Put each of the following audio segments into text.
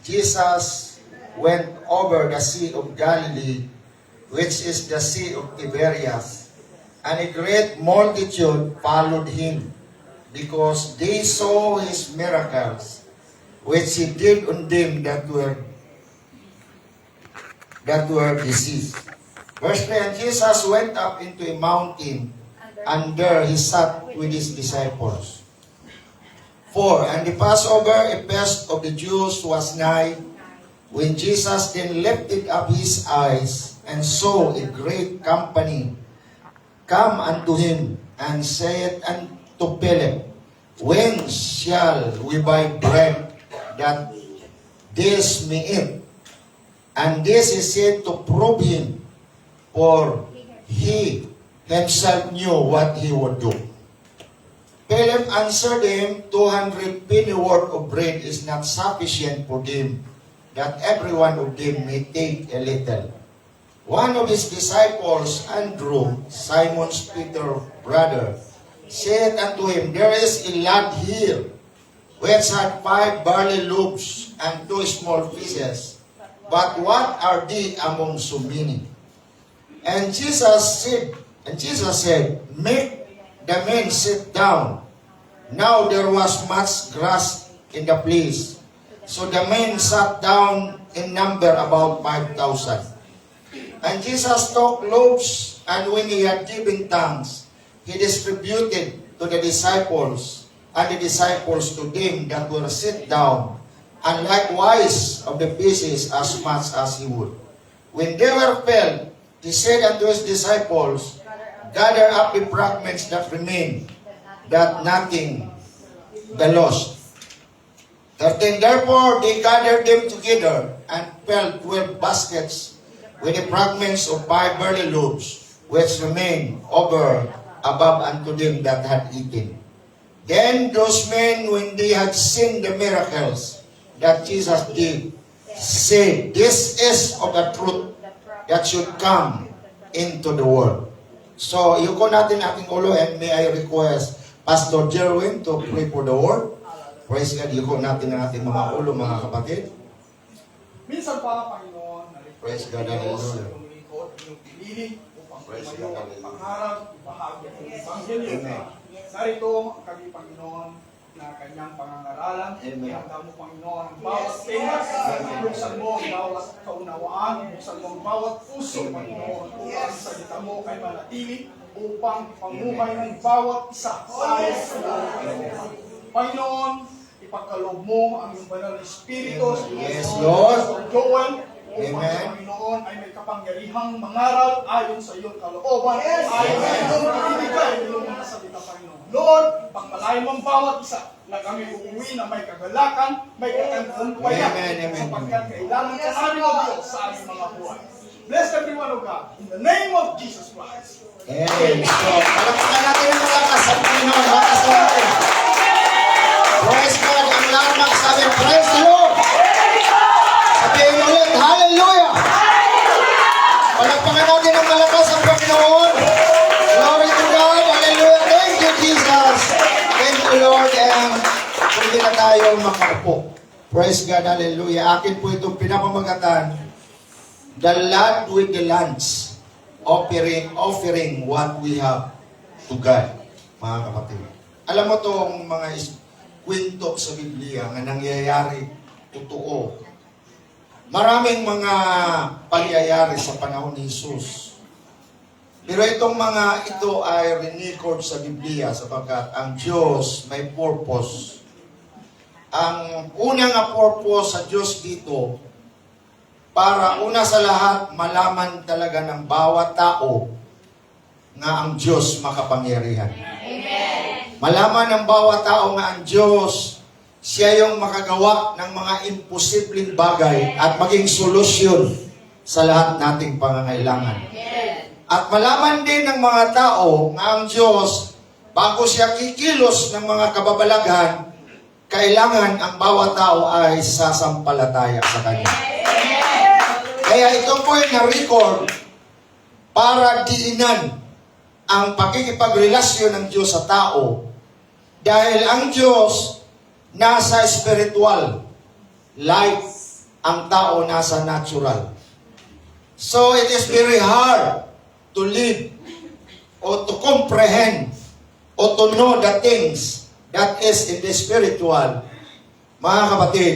Jesus went over the Sea of Galilee, which is the Sea of Tiberias, and a great multitude followed him, because they saw his miracles, which he did on them that were diseased. Verse 3, and Jesus went up into a mountain, and there he sat with his disciples. 4, and the Passover, a feast of the Jews, was nigh, when Jesus then lifted up his eyes, and saw a great company come unto him, and said unto Philip, When shall we buy bread that this may eat? And this he said to prove him, for he himself knew what he would do. Philip answered him, 200 penny worth of bread is not sufficient for them, that every one of them may take a little. One of his disciples, Andrew, Simon's Peter's brother, said unto him, There is a lad here, which had 5 barley loaves and 2 small fishes. But what are they among so many? And Jesus said, Make the men sit down. Now there was much grass in the place. So the men sat down in number about 5,000. And Jesus took loaves, and when he had given thanks, he distributed to the disciples, and the disciples to them that were sit down, and likewise of the pieces as much as he would. When they were filled, he said unto his disciples, Gather up the fragments that remain, that nothing be lost. 13, therefore they gathered them together, and filled 12 baskets with the fragments of 5 barley loaves, which remained over above unto them that had eaten. Then those men, when they had seen the miracles that Jesus did, said, This is of the truth that should come into the world. So, yuko natin ating ulo, and may I request Pastor Jerwin to pray for the word. Praise God, yuko natin ang ating mga ulo, mga kapatid. Minsan pa, Panginoon, Praise God, hallelujah. Lumilingkod, inyong pinili upang Praise tumayo God, ang hallelujah. pangarap, ibahagi ang Ebanghelyo. Amen. Narito ang kami, Panginoon, na kanyang pangangaralan. Amen. Ihanda mo, Panginoon, ang bawat tenga. Buksan mo ang bawat kaunawaan. Buksan mo ang bawat puso, Panginoon, upang ang salita mo ay manatili, upang ipamuhay ng bawat isa ayon sa iyong Panginoon. Panginoon, ipagkaloob mo ang iyong banal na Espiritu sa Yes, iyong Lord. Pastor Joel, upang Amen. ang Panginoon ay may kapangyarihang mangaral ayon sa iyong kalooban, ayon sa iyong pinibigay ng iyong mga salita, Panginoon. Lord, pagpalain mo ang bawat isa na kami uuwi na may kagalakan, may katantampayan, Amen, amen, sapagkat amen. kailangan ka namin o Diyos sa aming mga buhay. Bless everyone, O God, in the name of Jesus Christ. Amen. So, palakpakan natin ang malakas sa Panginoon. Malakas natin. Praise God. Ang lahat magsabi, Praise the Lord. Sabihin ulit, Hallelujah. Palakpakan natin ang malakas sa Panginoon. Glory to God. Hallelujah. Thank you, Jesus. Thank you, Lord. And pwede na tayo makaupo. Praise God. Hallelujah. Akin po itong pinapamagatan, The Lord with the Lands. Offering what we have to God, mga kapatid. Alam mo itong mga kwento sa Biblia na nangyayari, totoo. Maraming mga pangyayari sa panahon ni Jesus. Pero itong mga ito ay record sa Biblia sapagkat ang Diyos may purpose. Ang unang purpose sa Diyos dito, para una sa lahat, malaman talaga ng bawat tao nga ang Diyos makapangyarihan. Amen. Malaman ng bawat tao nga ang Diyos, siya yung makagawa ng mga imposibleng bagay at maging solusyon sa lahat nating pangangailangan. Amen. At malaman din ng mga tao nga ang Diyos, bago siya kikilos ng mga kababalaghan, kailangan ang bawat tao ay sasampalataya sa Kanya. Kaya ito po ay na-record para diinan ang pakikipagrelasyon ng Diyos sa tao dahil ang Diyos nasa spiritual life ang tao nasa natural. So it is very hard to live or to comprehend or to know the things that is in the spiritual. Mga kapatid,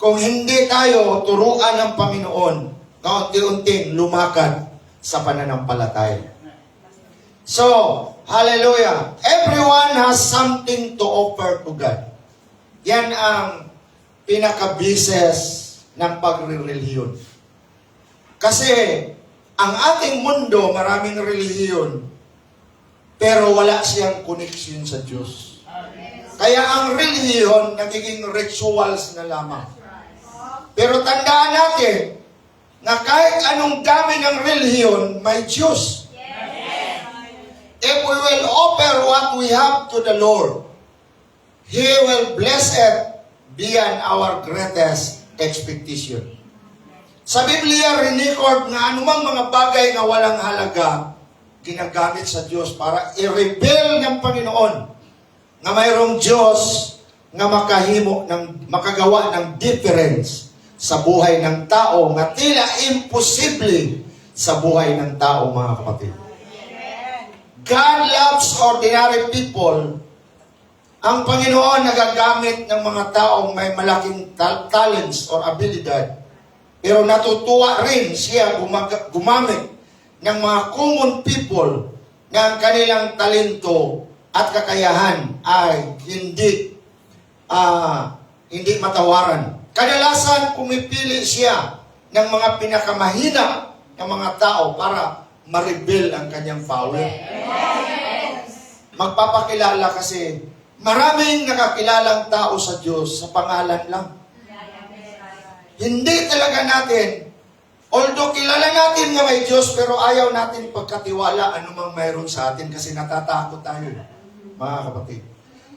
kung hindi tayo turuan ng Panginoon, kaunti-unting lumakad sa pananampalataya. So, hallelujah. Everyone has something to offer to God. Yan ang pinaka-basis ng pagre-relihiyon. Kasi, ang ating mundo, maraming relihiyon, pero wala siyang connection sa Diyos. Kaya ang relihiyon, nagiging rituals na lamang. Pero tandaan natin, na kahit anong dami ng relihiyon, may Diyos. If we will offer what we have to the Lord, He will bless it beyond our greatest expectation. Sa Biblia, record na anumang mga bagay na walang halaga, ginagamit sa Diyos para i-reveal ng Panginoon na mayroong Diyos na makagawa ng difference sa buhay ng tao na tila imposible sa buhay ng tao, mga kapatid. God loves ordinary people. Ang Panginoon nagagamit ng mga taong may malaking talents or abilidad. Pero natutuwa rin siya gumamit ng mga common people na ang kanilang talento at kakayahan ay hindi matawaran. Kadalasan pumipili siya ng mga pinakamahina ng mga tao para ma-reveal ang kanyang power. Magpapakilala kasi maraming nakakilalang tao sa Diyos sa pangalan lang. Hindi talaga natin, although kilala natin nga may Diyos, pero ayaw natin pagkatiwala anumang mayroon sa atin kasi natatakot tayo, mga kapatid.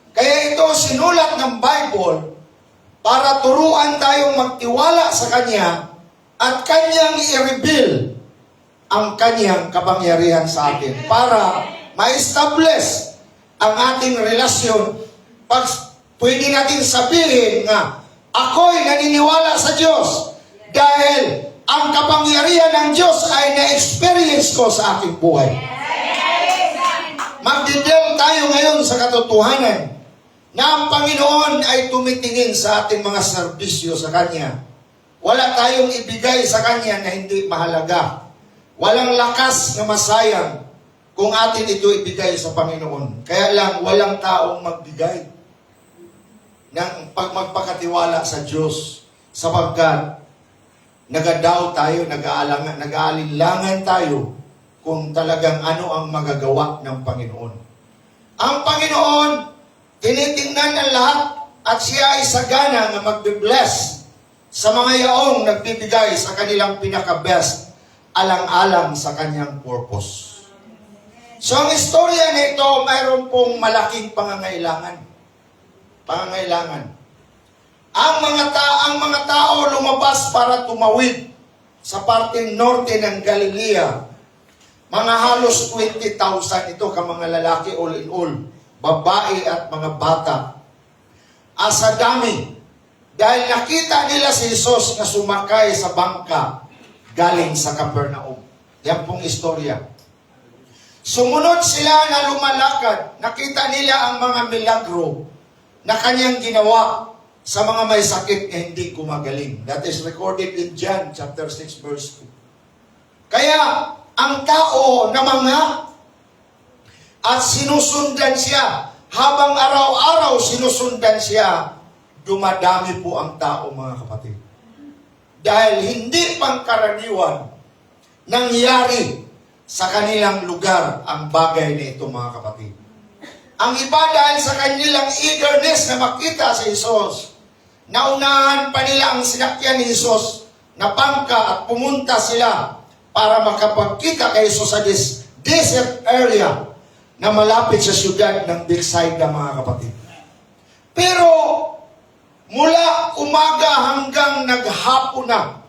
Kaya ito sinulat ng Bible para turuan tayong magtiwala sa Kanya at Kanyang i-reveal ang Kanyang kapangyarihan sa atin para ma-establish ang ating relasyon. Pag pwede natin sabihin nga, ako'y naniniwala sa Diyos dahil ang kapangyarihan ng Diyos ay na-experience ko sa aking buhay. Magdidel tayo ngayon sa katotohanan na ang Panginoon ay tumitingin sa ating mga serbisyo sa Kanya. Wala tayong ibigay sa Kanya na hindi mahalaga. Walang lakas na masayang kung atin ito ibigay sa Panginoon. Kaya lang, walang taong magbigay ng magpakatiwala sa Diyos sapagkat nagadaw tayo, nag-aalinlangan tayo kung talagang ano ang magagawa ng Panginoon. Ang Panginoon, tinitingnan ng lahat at siya ay sagana na magbe-bless sa mga yaong nagbibigay sa kanilang pinaka-best alang-alang sa kanyang purpose. So ang istorya nito, mayroon pong malaking pangangailangan. Ang mga tao lumabas para tumawid sa parteng norte ng Galilea. Mga halos 20,000 ito ka mga lalaki all in all, babae at mga bata. Asa dami. Dahil nakita nila si Jesus na sumakay sa bangka galing sa Capernaum. Yan pong istorya. Sumunod sila na lumalakad. Nakita nila ang mga milagro na kanyang ginawa sa mga may sakit na hindi gumagaling. That is recorded in John chapter 6 verse 2. Kaya ang tao namangha at sinusundan siya. Habang araw-araw sinusundan siya, dumadami po ang tao, mga kapatid. Dahil hindi pangkaraniwan nangyari sa kanilang lugar ang bagay na ito, mga kapatid. Ang iba dahil sa kanilang eagerness na makita si Jesus, naunahan pa nila ang sinakyan ni Jesus na bangka at pumunta sila para makapagkita kay Jesus sa desert area na malapit sa siyudad ng Bethsaida, mga kapatid. Pero mula umaga hanggang naghapon na,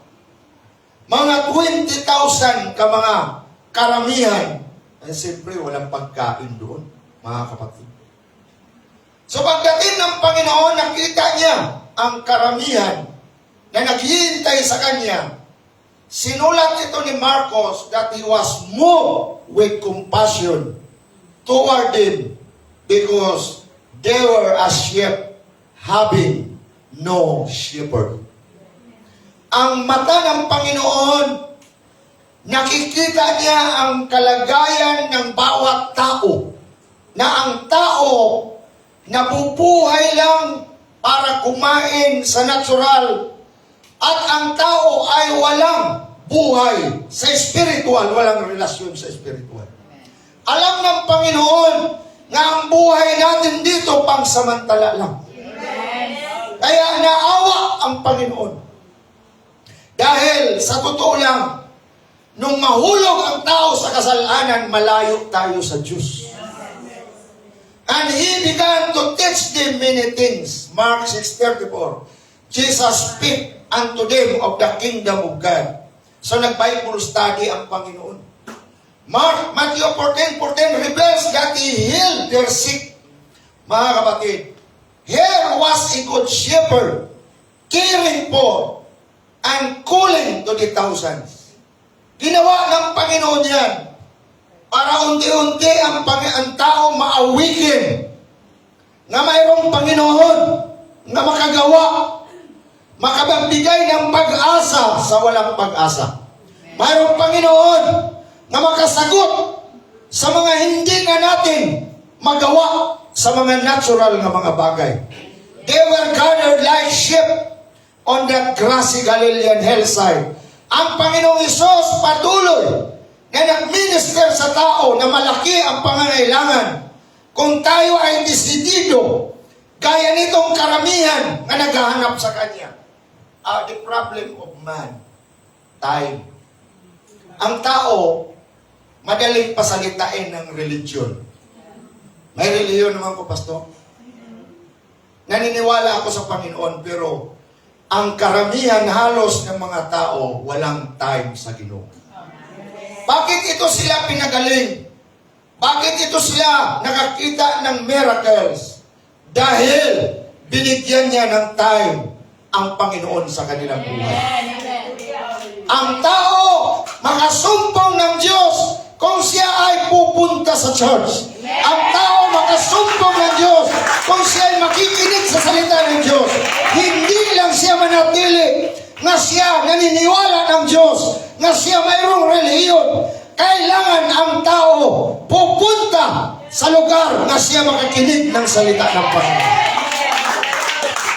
mga 20,000 ka mga karamihan, ay siyempre walang pagkain doon, mga kapatid. So pagdating ng Panginoon, nakita niya ang karamihan na naghihintay sa kanya, sinulat ito ni Marcos that he was moved with compassion toward them because they were as sheep having no shepherd. Ang mata ng Panginoon, nakikita niya ang kalagayan ng bawat tao, na ang tao nabubuhay lang para kumain sa natural, at ang tao ay walang buhay sa spiritual, walang relasyon sa spiritual. Alam ng Panginoon na ang buhay natin dito pangsamantala lang. Kaya naawa ang Panginoon. Dahil sa totoo lang, nung mahulog ang tao sa kasalanan, malayo tayo sa Diyos. And He began to teach them many things. Mark 6:34. Jesus speak unto them of the kingdom of God. So nag-Bible study ang Panginoon. Matthew 14:14 reveals that He healed their sick. Mga kapatid, here was a good shepherd caring for and calling to the thousands. Ginawa ng Panginoon yan para unti-unti ang tao maawikin na mayroong Panginoon na makagawa, makapagbigay ng pag-asa sa walang pag-asa. Mayroong Panginoon na makasagot sa mga hindi nga natin magawa sa mga natural na mga bagay. They were gathered like sheep on that grassy Galilean hillside. Ang Panginoong Hesus patuloy na nag-minister sa tao na malaki ang pangangailangan. Kung tayo ay desidido, gaya nitong karamihan na naghahanap sa Kanya. The problem of man, time. Ang tao, madaling pasalitain ng religion. May religion naman ko, Pastor. Naniniwala ako sa Panginoon, pero ang karamihan halos ng mga tao, walang time sa Ginoo. Bakit ito sila pinagaling? Bakit ito sila nakakita ng miracles? Dahil binigyan niya ng time ang Panginoon sa kanilang buhay. Ang tao makasumpong ng Diyos kung siya ay pupunta sa church. Ang tao makasumpong ng Diyos kung siya ay makikinig sa salita ng Diyos. Hindi lang siya manatili na siya naniniwala ng Diyos, na siya mayroong relihiyon. Kailangan ang tao pupunta sa lugar na siya makakinig ng salita ng Panginoon.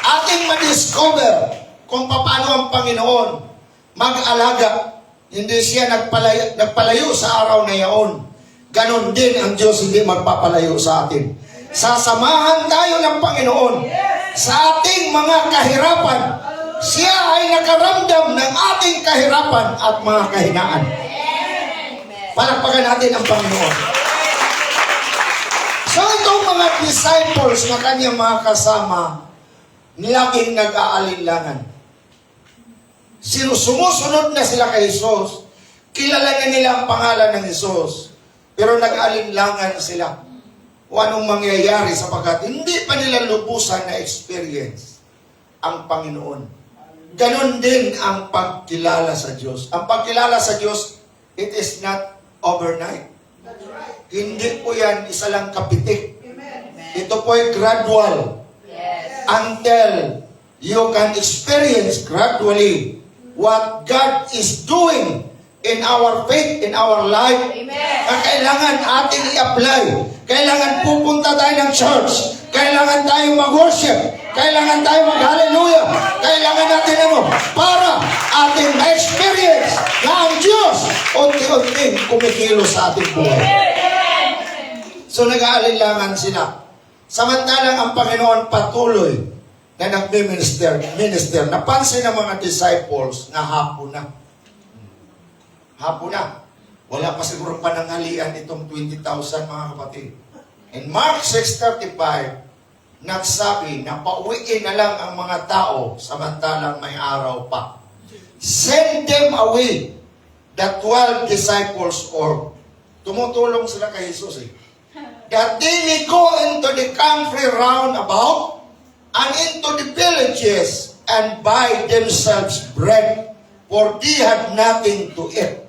Ating madiscover kung paano ang Panginoon mag-alaga. Hindi siya nagpalayo sa araw na yaon. Ganon din ang Diyos hindi magpapalayo sa atin. Sasamahan tayo ng Panginoon sa ating mga kahirapan. Siya ay nakaramdam ng ating kahirapan at mga kahinaan. Palakpakan natin ang Panginoon. So itong mga disciples na kanyang mga kasama, laging nag-aalinlangan. Sumusunod na sila kay Jesus. Kilala na nila ang pangalan ng Jesus. Pero nag-aalinlangan sila kung anong mangyayari sapagkat hindi pa nila lubusan na experience ang Panginoon. Ganon din ang pagkilala sa Diyos. Ang pagkilala sa Diyos, it is not overnight. Hindi po yan isa lang kapitik. Ito po ay gradual. Until you can experience gradually what God is doing in our faith, in our life. Ang kailangan ating i-apply. Kailangan pupunta tayo ng church. Kailangan tayo mag-worship. Kailangan tayo mag-hallelujah. Kailangan natin para ating ma-experience na ang Diyos unti-unting kumikilos sa ating buhay. So nag-aalinlangan sila. Samantalang ang Panginoon patuloy na nagmi-minister. Napansin ng mga disciples na hapon na. Hapon na. Wala pa siguro pananghalian itong 20,000 mga kapatid. In Mark 6:35, nagsabi na pauwiin na lang ang mga tao samantalang may araw pa. Send them away, the 12 disciples, or tumutulong sila kay Jesus that they may go into the country round about and into the villages and buy themselves bread, for they had nothing to eat.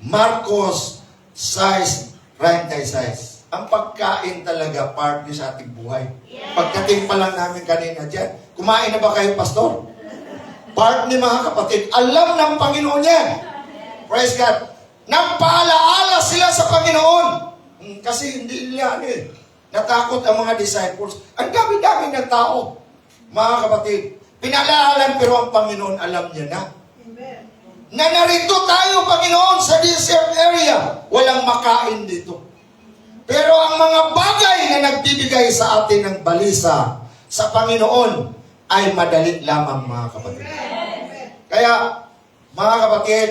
Marcos 6:36. Ang pagkain talaga part din sa ating buhay. Pagdating pa lang namin kanina dyan, kumain na ba kayo, pastor? Part ni mga kapatid, alam ng Panginoon yan. Praise God. Nagpaalaala sila sa Panginoon. Kasi hindi nila natakot ang mga disciples. Ang dami-dami ng tao. Mga kapatid, pinalaalan pero ang Panginoon alam niya na. Na narito tayo, Panginoon, sa desert area. Walang makain dito. Pero ang mga bagay na nagbibigay sa atin ng balisa sa Panginoon ay madali lamang, mga kapatid. Kaya, mga kapatid,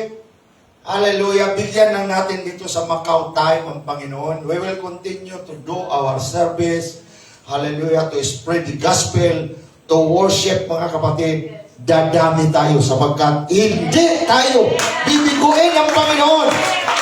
hallelujah, bigyan lang natin dito sa Macau time ang Panginoon. We will continue to do our service. Hallelujah, to spread the gospel, to worship, mga kapatid. Dadami tayo sapagkat hindi tayo bibiguin ng Panginoon.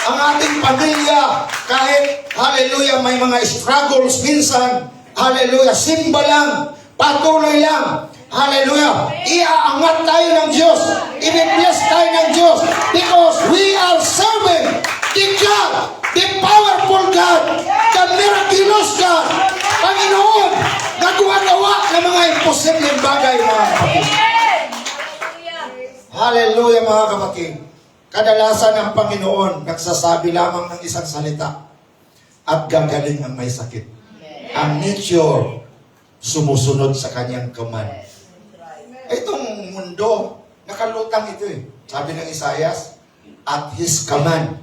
Ang ating pamilya, kahit, hallelujah, may mga struggles minsan, hallelujah, simba lang, patuloy lang, hallelujah, iaangat tayo ng Diyos, i-bless tayo ng Diyos, because we are serving the God, the powerful God, the miraculous God, Panginoon, na gumagawa ng mga imposibleng bagay, mga kapatid. Hallelujah, mga kapatid. Kadalasan ang Panginoon nagsasabi lamang ng isang salita at gagaling ang may sakit. Ang nature sumusunod sa kanyang command. Itong mundo, nakalutang ito eh. Sabi ng Isaias, at His command,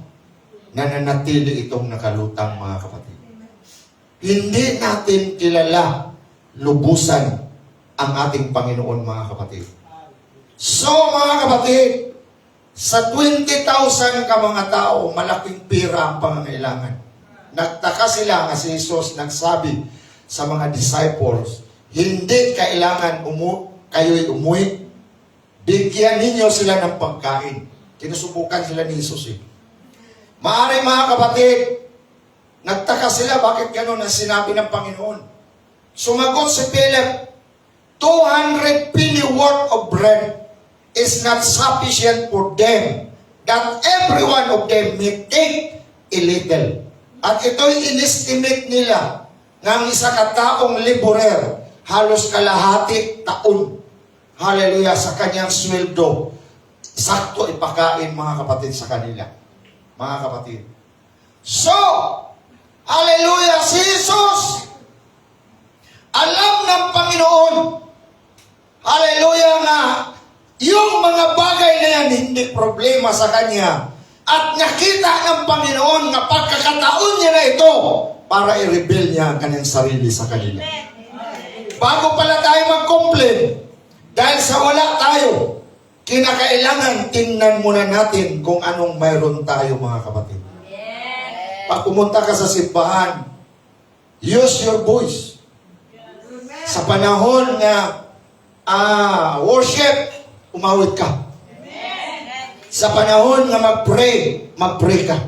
nananatili itong nakalutang, mga kapatid. Hindi natin kilala lubusan ang ating Panginoon, mga kapatid. So, mga kapatid, sa 20,000 ka mga tao, malaking pira ang pangangailangan. Nagtaka sila nga si Jesus nagsabi sa mga disciples, hindi kailangan kayo'y umuwi. Bigyan ninyo sila ng pagkain. Kinusubukan sila ni Jesus eh. Maaari, mga kapatid, nagtaka sila bakit gano'n ang sinabi ng Panginoon. Sumagot si Philip, 200 penny worth of bread is not sufficient for them, that every one of them may take a little. At ito'y inestimate nila ng isa kataong laborer, halos kalahati taon, hallelujah, sa kanyang sweldo, sakto ipakain, mga kapatid, sa kanila. Mga kapatid. So, hallelujah, si Jesus, alam ng Panginoon, hallelujah, nga yung mga bagay na yan, hindi problema sa Kanya. At nakita ng Panginoon na pagkakataon niya na ito para i-reveal niya ang kanyang sarili sa kanila. Bago pala tayo mag-complain, dahil sa wala tayo, kinakailangan tingnan muna natin kung anong mayroon tayo, mga kapatid. Pag pumunta ka sa simbahan, use your voice. Sa panahon na worship, umawit ka. Sa panahon na mag-pray ka.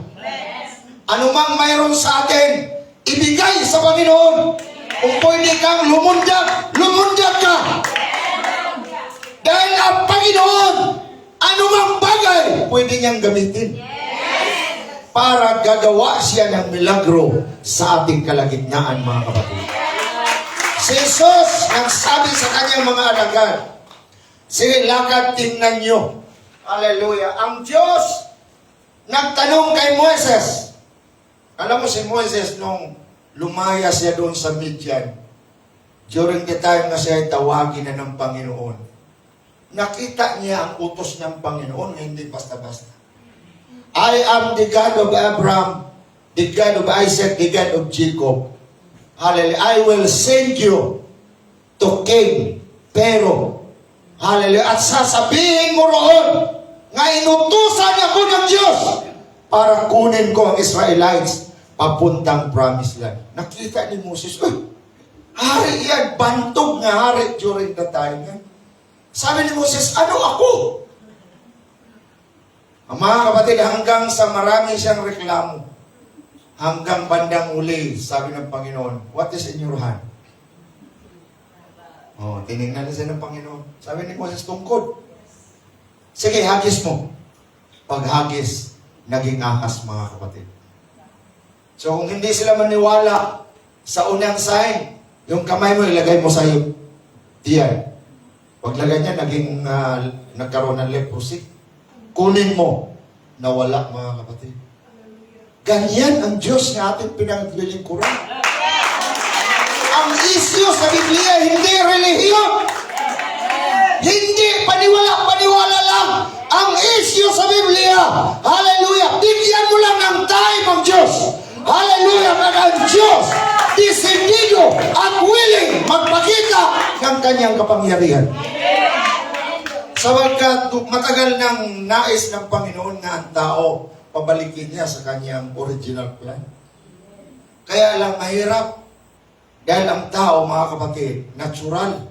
Ano mang mayroon sa atin, ibigay sa Panginoon. Kung pwede kang lumundag ka. Dahil ang Panginoon, anumang bagay, pwede niyang gamitin. Para gagawa siya ng milagro sa ating kalagitnaan, mga kapatid. Si Jesus, ang sabi sa kanyang mga alagad, sige, lakad, tingnan nyo. Hallelujah. Ang Diyos, nagtanong kay Moises. Alam mo si Moises, nung lumaya siya doon sa Midian, during the time na siya tawagin na ng Panginoon, nakita niya ang utos ng Panginoon, hindi basta-basta. I am the God of Abraham, the God of Isaac, the God of Jacob. Hallelujah. I will send you to King Pharaoh. Hallelujah. At sasabihin mo roon, nga inutusan ako ng Diyos para kunin ko ang Israelites papuntang promised land. Nakita ni Moses, hari yan, bantog nga hari during the time. Sabi ni Moses, ano ako? Ang mga kapatid, hanggang sa marami siyang reklamo, hanggang bandang uli, sabi ng Panginoon, what is in your hand? Oh, tinignan na siya ng Panginoon. Sabi ni Moses, tungkod. Sige, hagis mo. Paghagis, naging ahas, mga kapatid. So kung hindi sila maniwala sa unang sign, yung kamay mo ilagay mo sa iyo. Diyan. Paglagay niya, nagkaroon ng leprosy. Kunin mo, nawala, mga kapatid. Ganyan ang Diyos na ating pinaglilingkuran. Ang issue sa Biblia, hindi relihiyon. Hindi paniwala lang. Ang issue sa Biblia, hallelujah, bigyan mo lang ng time ang Diyos. Hallelujah, ang Diyos, desidido at willing magpakita ng kanyang kapangyarihan. Sapagkat matagal nang nais ng Panginoon na ang tao pabalikin niya sa kanyang original plan. Kaya lang mahirap. Dahil ang tao, mga kapatid, natural.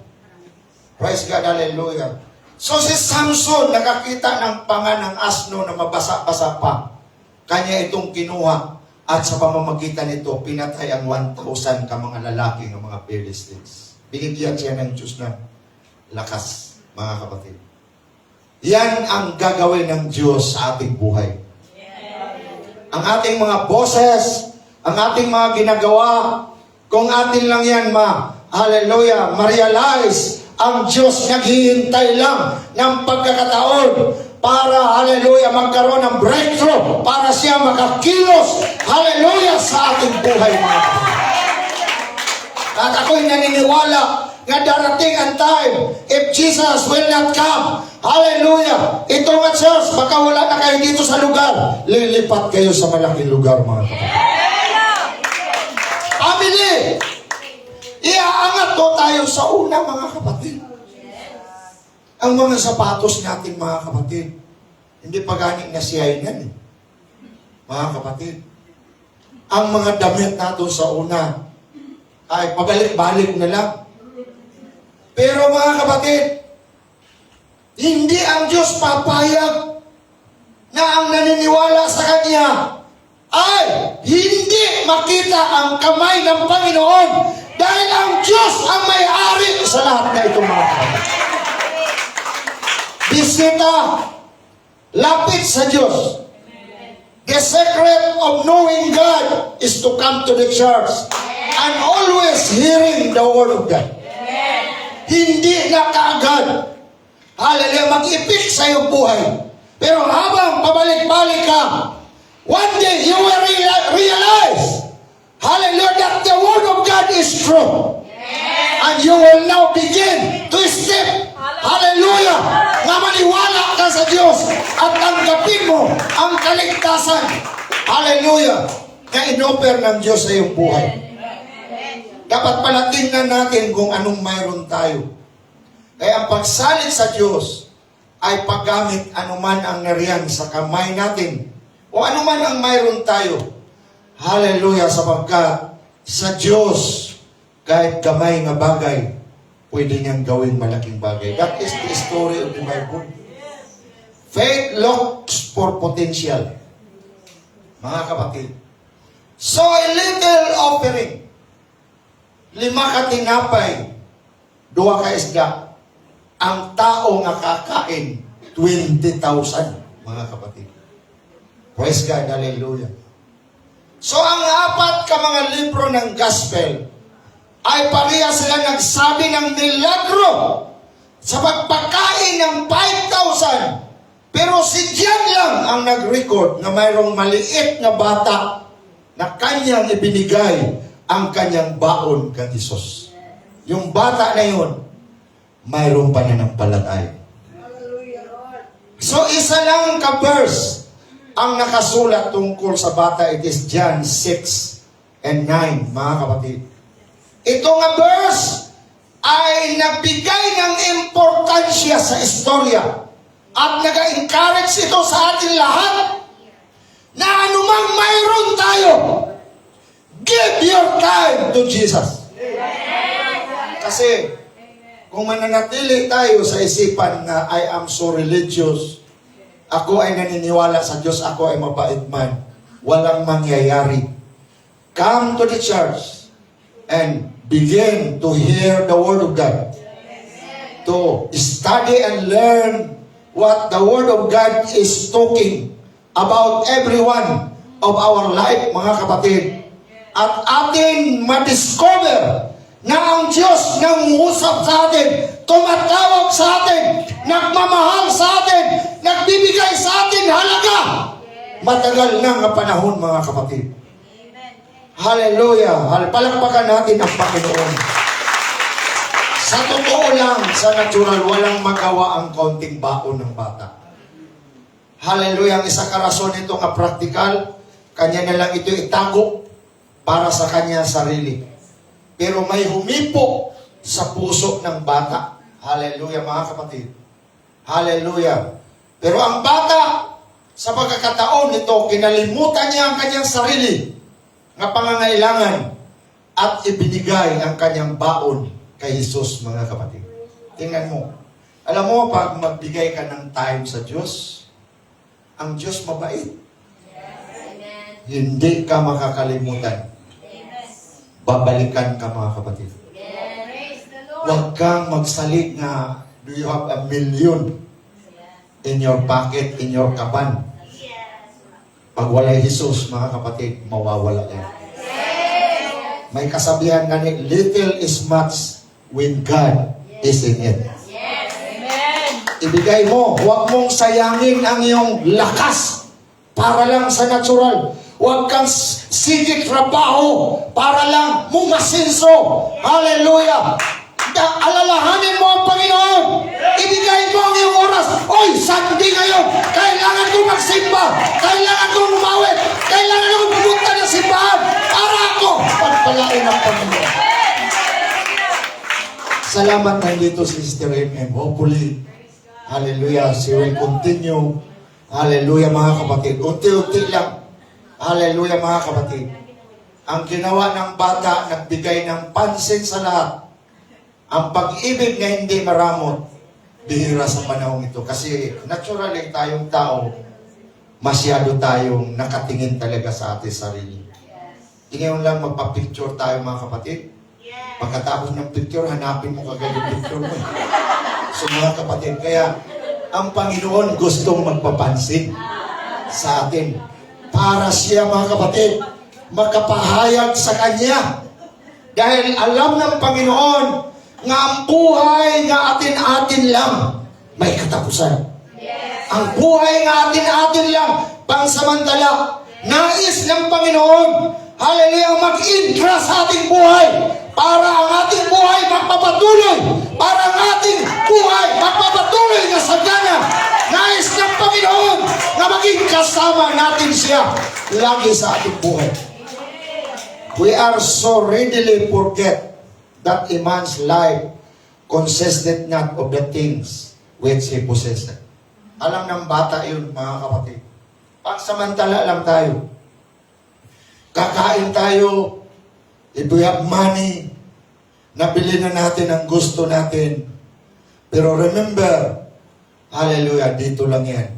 Praise God, hallelujah. So si Samson, nakakita ng panga ng asno na mabasa-basa pa. Kanya itong kinuha at sa pamamagitan nito, pinatay ang 1,000 ka mga lalaki ng mga Philistines. Binigyan siya ng Diyos ng lakas, mga kapatid. Yan ang gagawin ng Diyos sa ating buhay. Ang ating mga boses, ang ating mga ginagawa, kung atin lang yan hallelujah, ma-realize, ang Diyos naghihintay lang ng pagkakataon para, hallelujah, magkaroon ng breakthrough, para siya makakilos, hallelujah, sa ating buhay, mga kapatid. At ako'y naniniwala na darating ang time, if Jesus will not come, hallelujah, ito nga church, baka wala na kayo dito sa lugar, lilipat kayo sa malaking lugar, mga kapatid. Family, iaangat po tayo sa una, mga kapatid. Ang mga sapatos natin, mga kapatid, hindi paganing na siyainan, mga kapatid. Ang mga damit natin sa una, ay pabalik-balik na lang. Pero mga kapatid, hindi ang Diyos papayag na ang naniniwala sa Kanya ay hindi makita ang kamay ng Panginoon dahil ang Diyos ang may-ari sa lahat na itong mga kapatid. Bisita, lapit sa Diyos. The secret of knowing God is to come to the church and always hearing the Word of God. Hindi na kaagad, hallelujah, mag-ipik sa iyong buhay. Pero habang pabalik-balik ka, one day you will realize, hallelujah, that the Word of God is true. And you will now begin to step, hallelujah, na maniwala ka sa Diyos at tanggapin mo ang kaligtasan, hallelujah, na inoffer ng Diyos sa iyong buhay. Dapat pala tingnan natin kung anong mayroon tayo. Kaya ang pagsalit sa Diyos ay paggamit anuman ang nariyan sa kamay natin o anuman ang mayroon tayo. Hallelujah, sapagkat sa Diyos, kahit gamay nga bagay, pwede niyang gawing malaking bagay. That is the story of the Bible. Faith looks for potential. Mga kapatid. So a little offering. 5 ka tinapay, 2 ka isda. Ang tao nga kakain, 20,000, mga kapatid. Praise God, hallelujah. So ang 4 ka mga libro ng gospel ay pareha sila nagsabi ng milagro sa pagpakain ng 5,000. Pero si John lang ang nag-record na mayroong maliit na bata na kanyang ibinigay ang kanyang baon kay Jesus. Yung bata na yun, mayroong pananampalataya. So isa lang ka-verse ang nakasulat tungkol sa bata. It is John 6 and 9, mga kapatid. Ito nga verse ay nagbigay ng importansya sa istorya at nag-encourage ito sa ating lahat na anumang mayroon tayo, give your time to Jesus. Kasi kung mananatili tayo sa isipan na I am so religious, ako ay naniniwala sa Diyos, ako ay mabait man, walang mangyayari. Come to the church and begin to hear the Word of God. to study and learn what the Word of God is talking about every one of our life, mga kapatid. At atin madiscover na ang Diyos nangungusap sa atin, tumatawag sa atin, nagmamahal sa atin, nagbibigay sa atin halaga. Matagal na nga panahon, mga kapatid. Hallelujah! Palakpakan natin ang Panginoon. Sa totoo lang, sa natural, walang magawa ang kaunting baon ng bata. Hallelujah! Ang isa karason nito nga praktikal, kanya na lang ito itago para sa kanya sarili. Pero may humipo sa puso ng bata. Hallelujah, mga kapatid. Hallelujah! Pero ang bata, sa pagkakataon nito, kinalimutan niya ang kanyang sarili na pangangailangan at ibinigay ang kanyang baon kay Jesus, mga kapatid. Tingnan mo. Alam mo, pag magbigay ka ng time sa Diyos, ang Diyos mabait. Amen. Hindi ka makakalimutan. Babalikan ka, mga kapatid. Praise the Lord. Huwag kang magsalig na, do you have $1 million in your pocket, in your kaban? Pag walay Jesus, mga kapatid, mawawala yan. May kasabihan nga ni, little is much when God is in it. Amen. Ibigay mo, huwag mong sayangin ang iyong lakas para lang sa natural. Huwag kang sigit trabaho para lang mumasinso. Hallelujah! Alalahanin mo ang Panginoon. Ibigay mo ang iyong oras. Oy, Sunday ngayon, kailangan kong magsimba. Kailangan kong umawit. Kailangan kong pumunta ng simbahan para ako pagpalain ang Panginoon. Salamat na dito, Sister M. Hopefully, hallelujah, she will continue. Hallelujah, mga kapatid. Unti-unti lang. Hallelujah, mga kapatid. Ang ginawa ng bata, nagbigay ng pansin sa lahat. Ang pag-ibig na hindi maramot, bihira sa panahon ito. Kasi naturally tayong tao, masyado tayong nakatingin talaga sa ating sarili. Ngayon lang magpa-picture tayo, mga kapatid. Pagkatapos ng picture, hanapin mo kagad yung picture mo. So, mga kapatid, kaya ang Panginoon gustong magpapansin sa atin para siya, mga kapatid, makapahayag sa Kanya. Dahil alam ng Panginoon nga ang buhay nga atin-atin lang may katapusan. Ang buhay nga atin-atin lang pangsamantala. Nais ng Panginoon, hallelujah, mag-intra sa ating buhay para ang ating buhay magpapatuloy, para ang ating buhay magpapatuloy na sagana. Nais ng Panginoon na maging kasama natin siya lagi sa ating buhay. We are so readily forget that a man's life consisted not of the things which he possessed. Alam ng bata yun, mga kapatid. Pagsamantala lang tayo. Kakain tayo. If we have money, nabili na natin ang gusto natin. Pero remember, hallelujah, dito lang yan.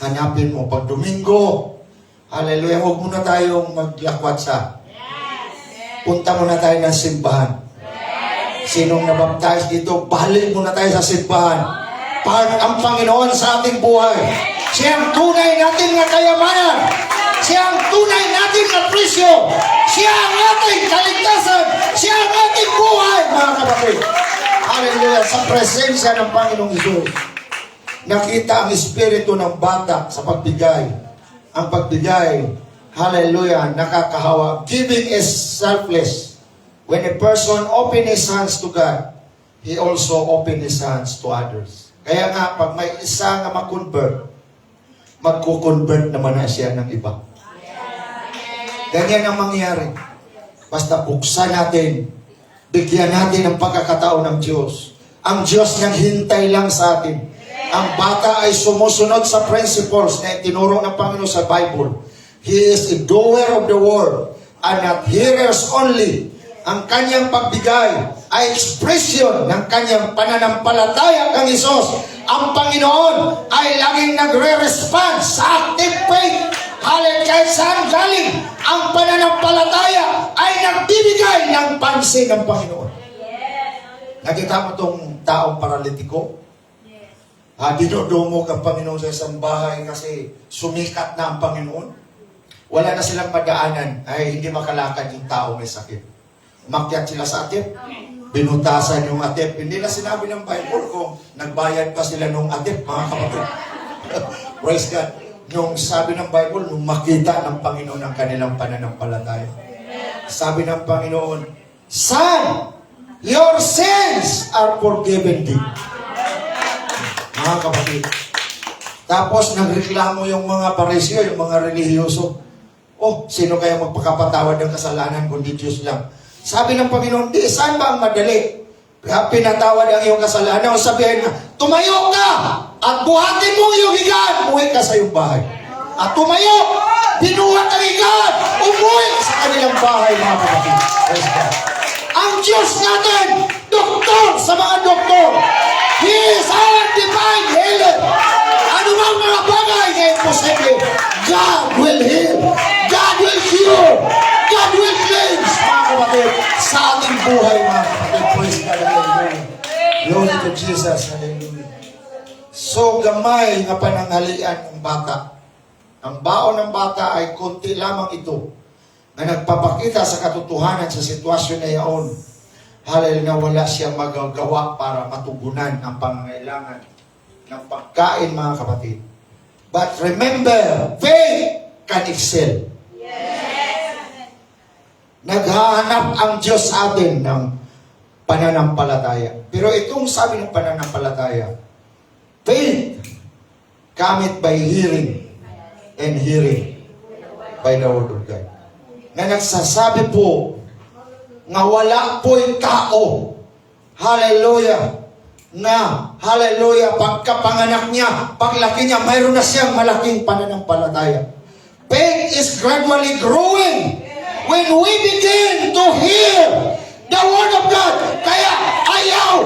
Hanapin mo. Pag Domingo, hallelujah, huwag muna tayong maglakwat sa. Punta muna tayo ng simbahan. Sinong nabaptize dito, balik muna tayo sa simbahan. Part ang Panginoon sa ating buhay. Siya ang tunay natin na kayamanan. Siya ang tunay natin na presyo. Siya ang ating kaligtasan. Siya ang ating buhay, mga kapatid. Hallelujah. Sa presensya ng Panginoong Hesus, nakita ang espiritu ng bata sa pagbigay. Ang pagbigay, hallelujah, nakakahawa. Giving is selfless. When a person open his hands to God, he also open his hands to others. Kaya nga, pag may isa nga mag-convert, magko-convert naman na siya ng iba. Ganyan ang mangyayari. Basta buksan natin, bigyan natin ang pagkakataon ng Diyos. Ang Diyos niyang hintay lang sa atin. Ang bata ay sumusunod sa principles na itinuro ng Panginoon sa Bible. He is a doer of the word and not hearers only. Ang kanyang pagbigay ay expression ng kanyang pananampalataya kang Isos. Ang Panginoon ay laging nagre-respond sa active faith. Hallelujah, kahit saan galing, ang pananampalataya ay nagbibigay ng pansin ng Panginoon. Nakita mo tong taong paralitiko? Dinodumog ang Panginoon sa isang bahay kasi sumikat na ang Panginoon. Wala na silang madaanan ay hindi makalakad yung tao may sakit. Umakyat sila sa atip. Binutasan yung atip. Hindi na sinabi ng Bible kung nagbayad pa sila nung atip, mga kapatid. Praise God. Yung sabi ng Bible, nung makita ng Panginoon ang kanilang pananampalataya. Sabi ng Panginoon, Son, your sins are forgiven thee. Mga kapatid. Tapos nagreklamo yung mga pariseo, yung mga relihiyoso. Oh, sino kaya magpakapatawad ng kasalanan kundi Diyos lang? Sabi ng Panginoon, di, saan ba ang madali? Kaya pinatawad ang iyong kasalanan. O sabihin na, tumayo ka at buhatin mo yung higaan. Umuwi ka sa iyong bahay. At tumayo, binuhat ang higaan. Umuwi sa kanilang bahay, mga kapatid. Praise God. Ang Diyos natin, doktor sa mga doktor. He is our divine healer. Ano bang mga bagay na imposible? God will heal. God will cure. God will cleanse, mga kapatid, sa ating buhay, mga kapatid. Praise God. Hallelujah. Glory to Jesus. Hallelujah. So, gamay nga pananghalian ng bata. Ang baon ng bata ay konti lamang ito na nagpapakita sa katotohanan sa sitwasyon na yaon. Hallelujah, na wala siyang magagawa para matugunan ang pangangailangan ng pagkain, mga kapatid. But remember, faith can excel. Naghahanap ang Diyos sa atin ng pananampalataya. Pero itong sabi ng pananampalataya, faith cometh by hearing, and hearing by the word of God. Na nagsasabi po, nga wala po'y tao, hallelujah, na, hallelujah, pagkapanganak niya, paglaki niya, mayroon na siyang malaking pananampalataya. Faith is gradually growing when we begin to hear the word of God. Kaya ayaw,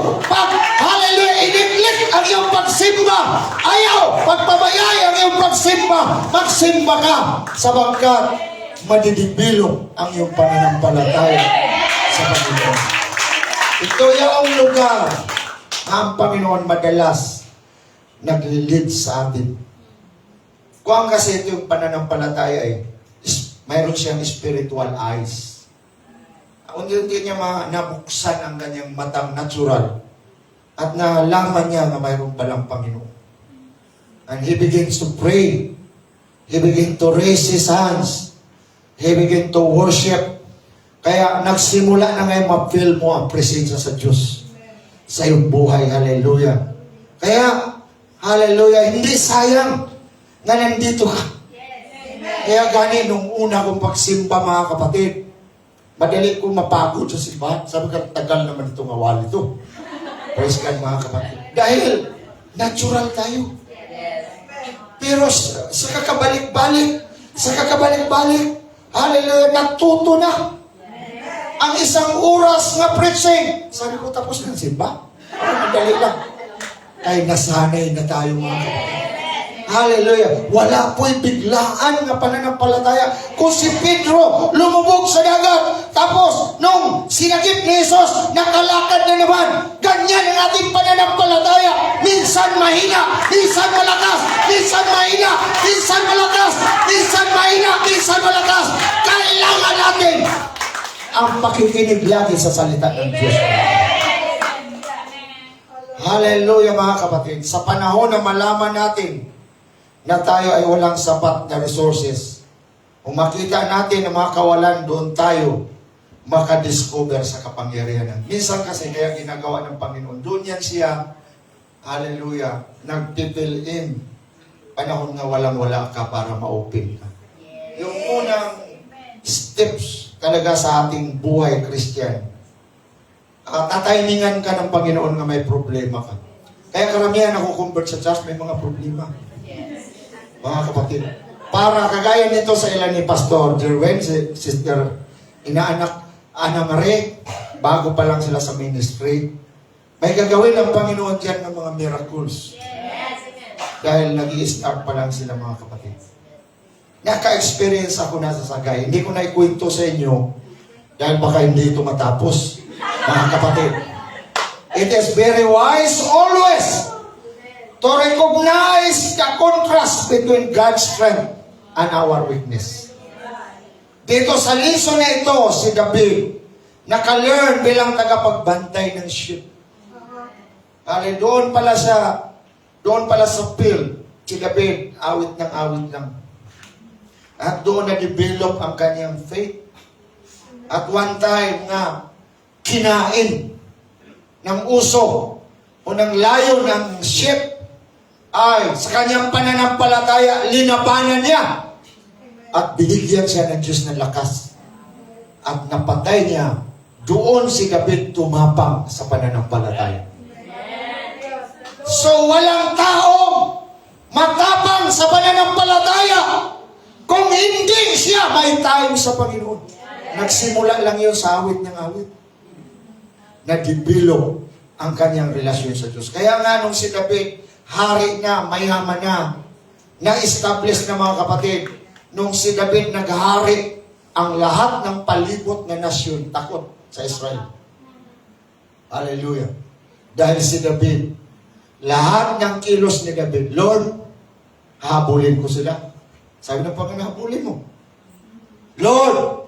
hallelujah, i-neglect ang iyong pagsimba. Ayaw, pagpabayay ang iyong pagsimba. Magsimba ka, sabagkat madidibilog ang iyong pananampalataya sa Panginoon. Ito yung lugar na ang Panginoon madalas nag-lead sa atin. Kung kasi ito yung pananampalataya mayroon siyang spiritual eyes. Unti-unti niya nabuksan ang kanyang matang natural at nalaman niya na mayroon palang Panginoon. And he begins to pray. He begins to raise his hands. He begins to worship. Kaya nagsimula na ngayon ma-feel mo ang presensya sa Diyos sa iyong buhay. Hallelujah. Kaya, hallelujah, hindi sayang na nandito ka. Kaya gani, nung una kong pagsimba, mga kapatid, madali kong mapagod sa simbahan. Sabi ka, tagal naman itong awal ito. Praise God, mga kapatid. Dahil, natural tayo. Pero sa kakabalik-balik, hallelujah, natuto na. Ang isang oras na preaching. Sabi ko, tapos ng simba. Madali lang. Ay, nasanay na tayo, mga kapatid. Hallelujah. Wala po'y biglaan na pananampalataya. Kung si Pedro lumubog sa dagat, tapos nung sinagip ni Jesus, nakalakad na naman. Ganyan ang ating pananampalataya. Minsan mahina, minsan malakas, minsan mahina, minsan malakas, minsan mahina, minsan malakas. Kailangan natin ang pakikinig lagi sa salita ng Diyos. Hallelujah, mga kapatid. Sa panahon na malaman natin na tayo ay walang sapat na resources, kung makita natin na mga kawalan, doon tayo makadiscover sa kapangyarihan. Minsan kasi kaya ginagawa ng Panginoon, doon yan siya, hallelujah, nag-fill in panahon na walang-wala ka para ma-open ka. Yung unang steps talaga sa ating buhay Christian, tatimingan ka ng Panginoon na may problema ka. Kaya karamihan nakukonvert sa church, may mga problema. Mga kapatid, para kagaya nito sa ilan ni Pastor Jerwin, Sister Inaanak Ana Marie, bago pa lang sila sa ministry, may gagawin ng Panginoon dyan ng mga miracles. Dahil nag-i-start pa lang sila, mga kapatid. Naka-experience ako na sa Sagay. Hindi ko na ikwento sa inyo dahil baka hindi ito matapos, mga kapatid. It is very wise always to recognize the contrast between God's strength and our weakness. Dito sa lesson na ito, si David, naka-learn bilang tagapagbantay ng sheep. Doon pala sa field, si David, awit lang. At doon na-develop ang kanyang faith. At one time nga, kinain ng uso o ng layo ng sheep ay sa kanyang pananampalataya, linabanan niya. At binigyan siya ng Diyos ng lakas. At napatay niya. Doon si David tumapang sa pananampalataya. So walang taong matapang sa pananampalataya kung hindi siya may time sa Panginoon. Nagsimula lang yun sa awit ng awit. Na-develop ang kanyang relasyon sa Diyos. Kaya nga nung si David, hari na, mayaman na-establish na mga kapatid, nung si David naghari, ang lahat ng palibot na nasyon takot sa Israel. Hallelujah. Dahil si David, lahat ng kilos ni David, Lord, habulin ko sila. Sabi ng Panginoon, habulin mo. Lord,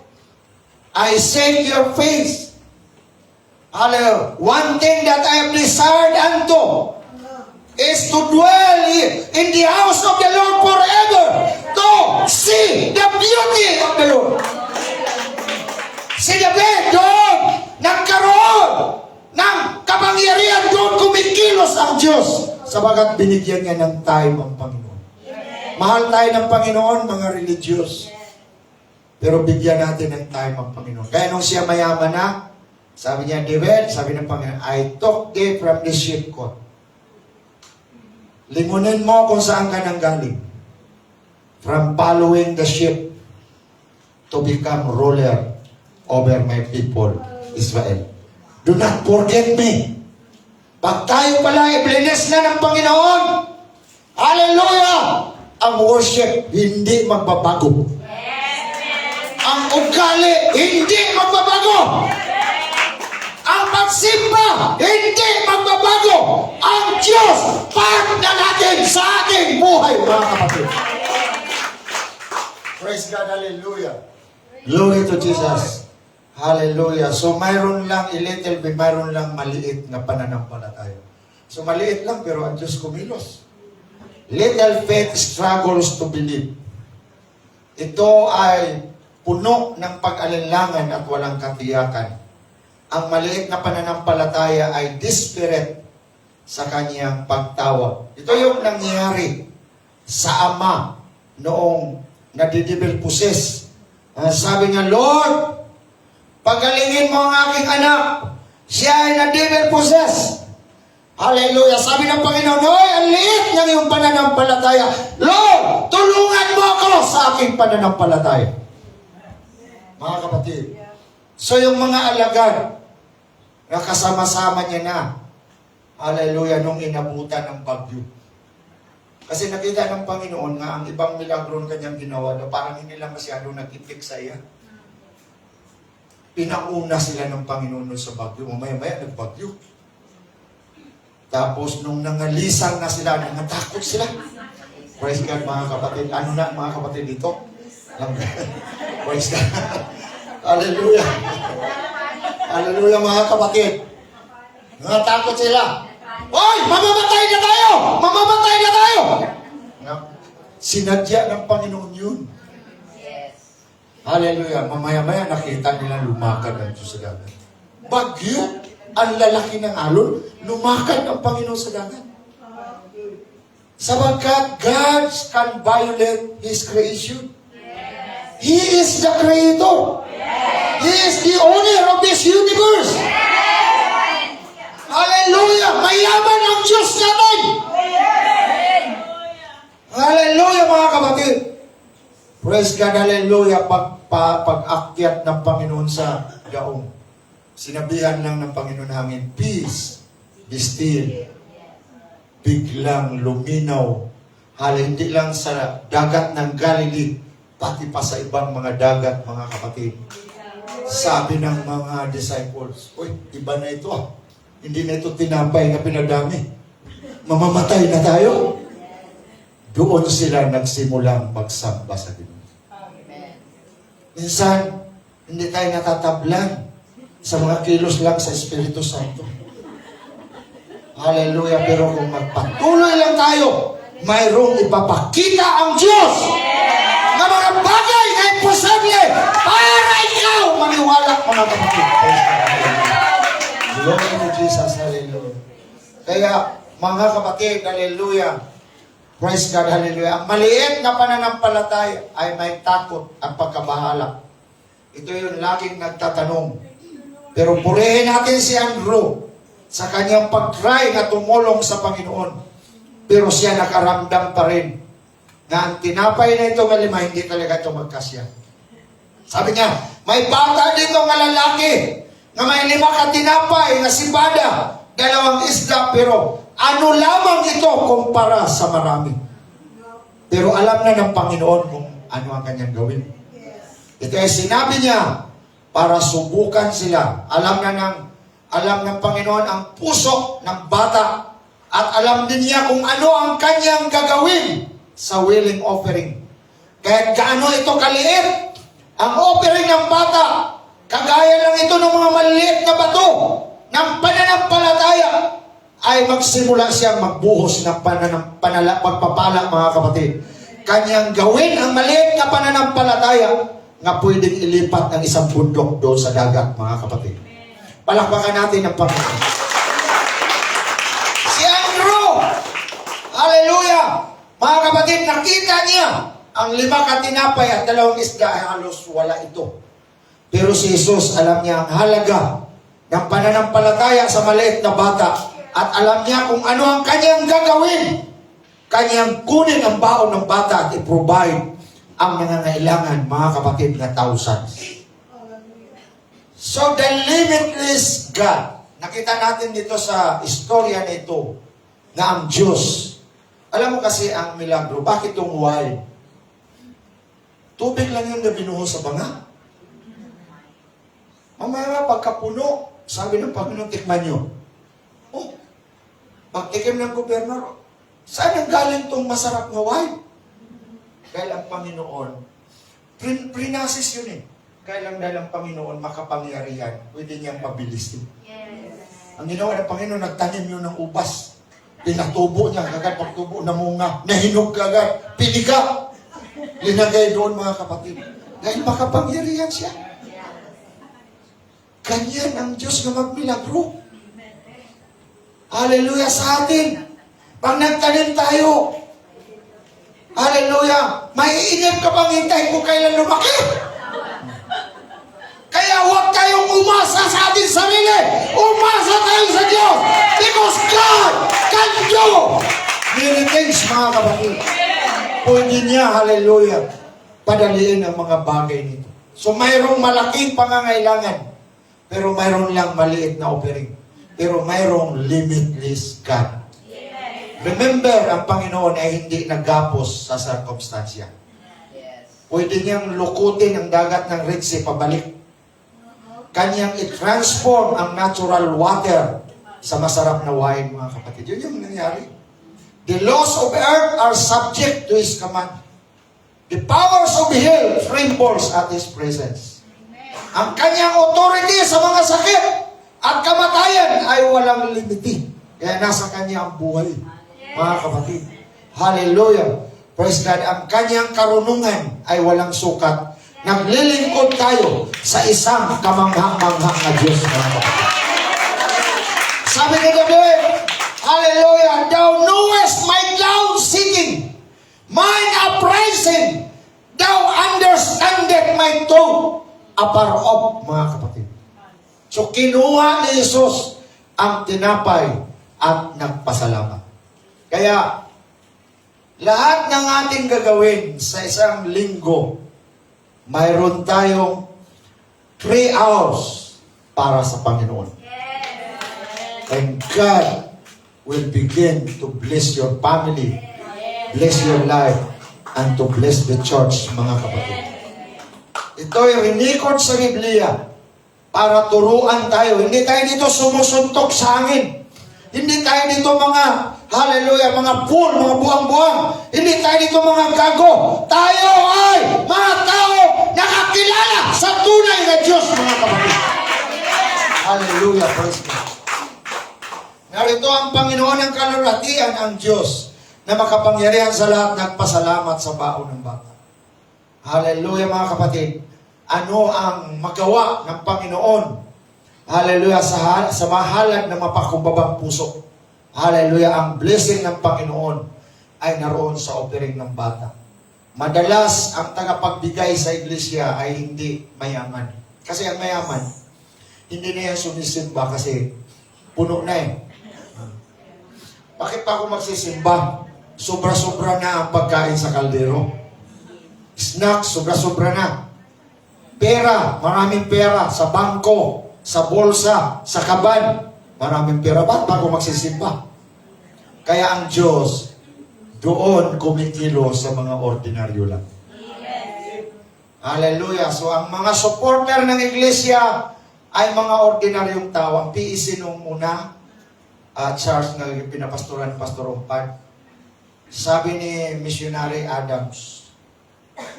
I seek your face. Hallelujah. One thing that I have desired unto is to dwell in the house of the Lord forever, to see the beauty of the Lord. Si David doon, nagkaroon ng kapangyarihan, doon kumikilos ang Diyos. Sabagat binigyan niya ng time ang Panginoon. Mahal tayo ng Panginoon, mga religious. Pero bigyan natin ng time ang Panginoon. Kaya nung siya mayaman na, sabi niya, David, sabi ng Panginoon, I took thee from the sheep cote. Lingunin mo kung saan ka nanggaling. From following the sheep to become ruler over my people, Israel. Do not forget me. Pag tayo pala i-bless na ng Panginoon, hallelujah! Ang worship hindi magbabago. Ang ugali hindi magbabago. Ang pagsimba hindi magbabago. Ang Diyos part na natin sa ating buhay, mga kapatid. Praise God, hallelujah. Glory to Jesus. Hallelujah. So mayroon lang mayroon lang maliit na pananampalataya. So maliit lang pero ang Diyos kumilos. Little faith struggles to believe. Ito ay puno ng pag-alinlangan at walang katiyakan. Ang maliit na pananampalataya ay desperate sa kanyang pagtawag. Ito yung nangyari sa ama noong nadidibel poses. Sabi niya, Lord, pagalingin mo ang aking anak. Siya ay nadibel poses. Hallelujah. Sabi ng Panginoon, Hoy, ang liit ng iyong pananampalataya. Lord, tulungan mo ako sa aking pananampalataya. Mga kapatid, so yung mga alagad, na kasama-sama niya na, hallelujah, nung inabutan ng bagyo. Kasi nakita ng Panginoon nga ang ibang milagro ng kanyang ginawa na parang hindi lang masyado nag-itik sa iya. Pinauna sila ng Panginoon sa bagyo. Mamaya-maya nagbagyo. Tapos nung nangalisan na sila, nangatakot sila. Praise God, mga kapatid. Ano na mga kapatid dito? Praise God. Hallelujah. Hallelujah, mga kapatid. Nangatakot sila. Hoy! Mamamatay na tayo! Mamamatay na tayo! Sinadya ng Panginoon yun. Hallelujah. Mamaya-maya nakita nila lumakad ang Diyos sa dagat. Bagyo, ang lalaki ng alon, lumakad ang Panginoon sa dagat. Sabagkat God can violate His creation. He is the Creator. He is the owner of this universe. Hallelujah! Mayaman ang Diyos natin! Hallelujah, mga kapatid! Praise God, hallelujah! Pag-akyat ng Panginoon sa daong, sinabihan lang ng Panginoon namin, peace, be still. Biglang luminaw. Hindi lang sa dagat ng Galilee, pati pa sa ibang mga dagat, mga kapatid. Sabi ng mga disciples, uy, iba na ito ah. Hindi na ito tinapay na pinadami. Mamamatay na tayo. Doon sila nagsimulang magsamba sa Diyos. Minsan, hindi tayo natatablan sa mga kilos lang sa Espiritu Santo. Hallelujah. Pero kung magpatuloy lang tayo, mayroong ipapakita ang Diyos na mga bagay na imposible para ikaw maniwala, mga kapatid. Glory to Jesus. Hallelujah. Kaya, mga kapatid, hallelujah. Praise God, hallelujah. Ang maliit na pananampalataya ay may takot at pagkabahala. Ito yung laging nagtatanong. Pero purihin natin si Andrew sa kanyang pag-try na tumulong sa Panginoon. Pero siya nakaramdam pa rin na ang tinapay na ito ng 5, hindi talaga ito magkasya. Sabi niya, may bata dito ng lalaki na may 5 ka tinapay na sibada, 2 isda, pero ano lamang ito kumpara sa marami. Pero alam na ng Panginoon kung ano ang kanyang gawin. Ito ay sinabi niya para subukan sila. Alam ng Panginoon ang puso ng bata at alam din niya kung ano ang kanyang gagawin sa willing offering. Kahit gaano ito kaliit, ang offering ng bata, kagaya lang ito ng mga maliliit na bato ng pananampalataya, ay magsimula siyang magbuhos ng pagpapala, mga kapatid. Kanyang gawin ang maliit na pananampalataya na pwedeng ilipat ng isang bundok doon sa dagat, mga kapatid. Palakpakan natin ang Panginoon. Si Andrew, hallelujah, mga kapatid, nakita niya ang 5 ka tinapay at 2 isda ay halos wala ito. Pero si Jesus, alam niya ang halaga ng pananampalataya sa maliit na bata. At alam niya kung ano ang kanyang gagawin. Kanyang kunin ang baon ng bata at i-provide ang nangangailangan, mga kapatid, na thousands. So, the limitless God. Nakita natin dito sa istorya nito na ang Diyos. Alam mo kasi ang milagro, bakit itong wild? Tubig lang yung na binuhos sa banga. Mamaya pagkapuno, sabi ng Panginoon, tikman nyo. Oh, pagtikim ng gobernador, saan ang galing tong masarap na wine? Dahil ang Panginoon, prinasis yun eh. Dahil ang Panginoon makapangyarihan, pwede niyang pabilisin. Ang ginawa ng Panginoon, nagtanim yun ng ubas. Pinatubo niya, agad pagtubo, namunga, nahinog agad, piniga. Linagay doon, mga kapatid. Dahil makapangyarihan siya. Ganyan ang Diyos na magmilagro. Hallelujah sa atin. Pag nagtanim tayo, hallelujah, may iinip ka pang hintayin kung kailan lumaki. Kaya huwag tayong umasa sa ating sarili. Umasa tayo sa Diyos. Because God can do many things, mga kapatid. Pwede niya, hallelujah, padaliin ang mga bagay nito. So mayroong malaking pangangailangan, pero mayroon lang maliit na offering. Pero mayroong limitless God. Remember, ang Panginoon ay hindi nagapos sa circumstansya. Pwede niyang lukutin ang dagat ng Red Sea pabalik. Kanyang i-transform ang natural water sa masarap na wine, mga kapatid. Yun yung nangyari. The laws of earth are subject to His command. The powers of hell trembles at His presence. Ang kanyang authority sa mga sakit at kamatayan ay walang limiti. Kaya nasa kanya ang buhay, mga kapatid. Hallelujah. Praise God. Ang kanyang karunungan ay walang sukat. Naglilingkod tayo sa isang kamangha-mangha na Diyos, mga kapatid. Sabi ni David, hallelujah, thou knowest my down sitting, mine uprising, thou understandest my thought afar off, mga kapatid. So, kinuha ni Jesus ang tinapay at nagpasalamat. Kaya, lahat ng ating gagawin sa isang linggo, mayroon tayong 3 hours para sa Panginoon. And God will begin to bless your family, bless your life, and to bless the church, mga kapatid. Ito ay record sa Biblia para turuan tayo. Hindi tayo dito sumusuntok sa hangin. Hindi tayo dito mga, hallelujah, mga fool, mga buwang-buwang. Hindi tayo dito mga gago. Tayo ay mga tao nakakilala sa tunay na Diyos, mga kapatid. Hallelujah, praise God. Narito ang Panginoon ng kalulatian, ang Diyos, na makapangyarihan sa lahat, nagpasalamat sa baon ng bata. Hallelujah, mga kapatid. Ano ang magawa ng Panginoon? Hallelujah, sa mahalad na mapakumbabang puso. Hallelujah, ang blessing ng Panginoon ay naroon sa offering ng bata. Madalas, ang tagapagbigay sa iglesia ay hindi mayaman. Kasi ang mayaman, hindi na yan sumisimba kasi puno na eh. Bakit pa ako magsisimba? Sobra-sobra na ang pagkain sa kaldero. Snacks, sobra-sobra na. Pera, maraming pera sa bangko, sa bulsa, sa kaban. Maraming pera. Bakit pa ako magsisimba? Kaya ang Diyos, doon kumikilo sa mga ordinaryo lang. Hallelujah. So ang mga supporter ng iglesia ay mga ordinaryong tao. Ang PEC nung una, church na pinapastoran ng Pastor Umpad, sabi ni Missionary Adams,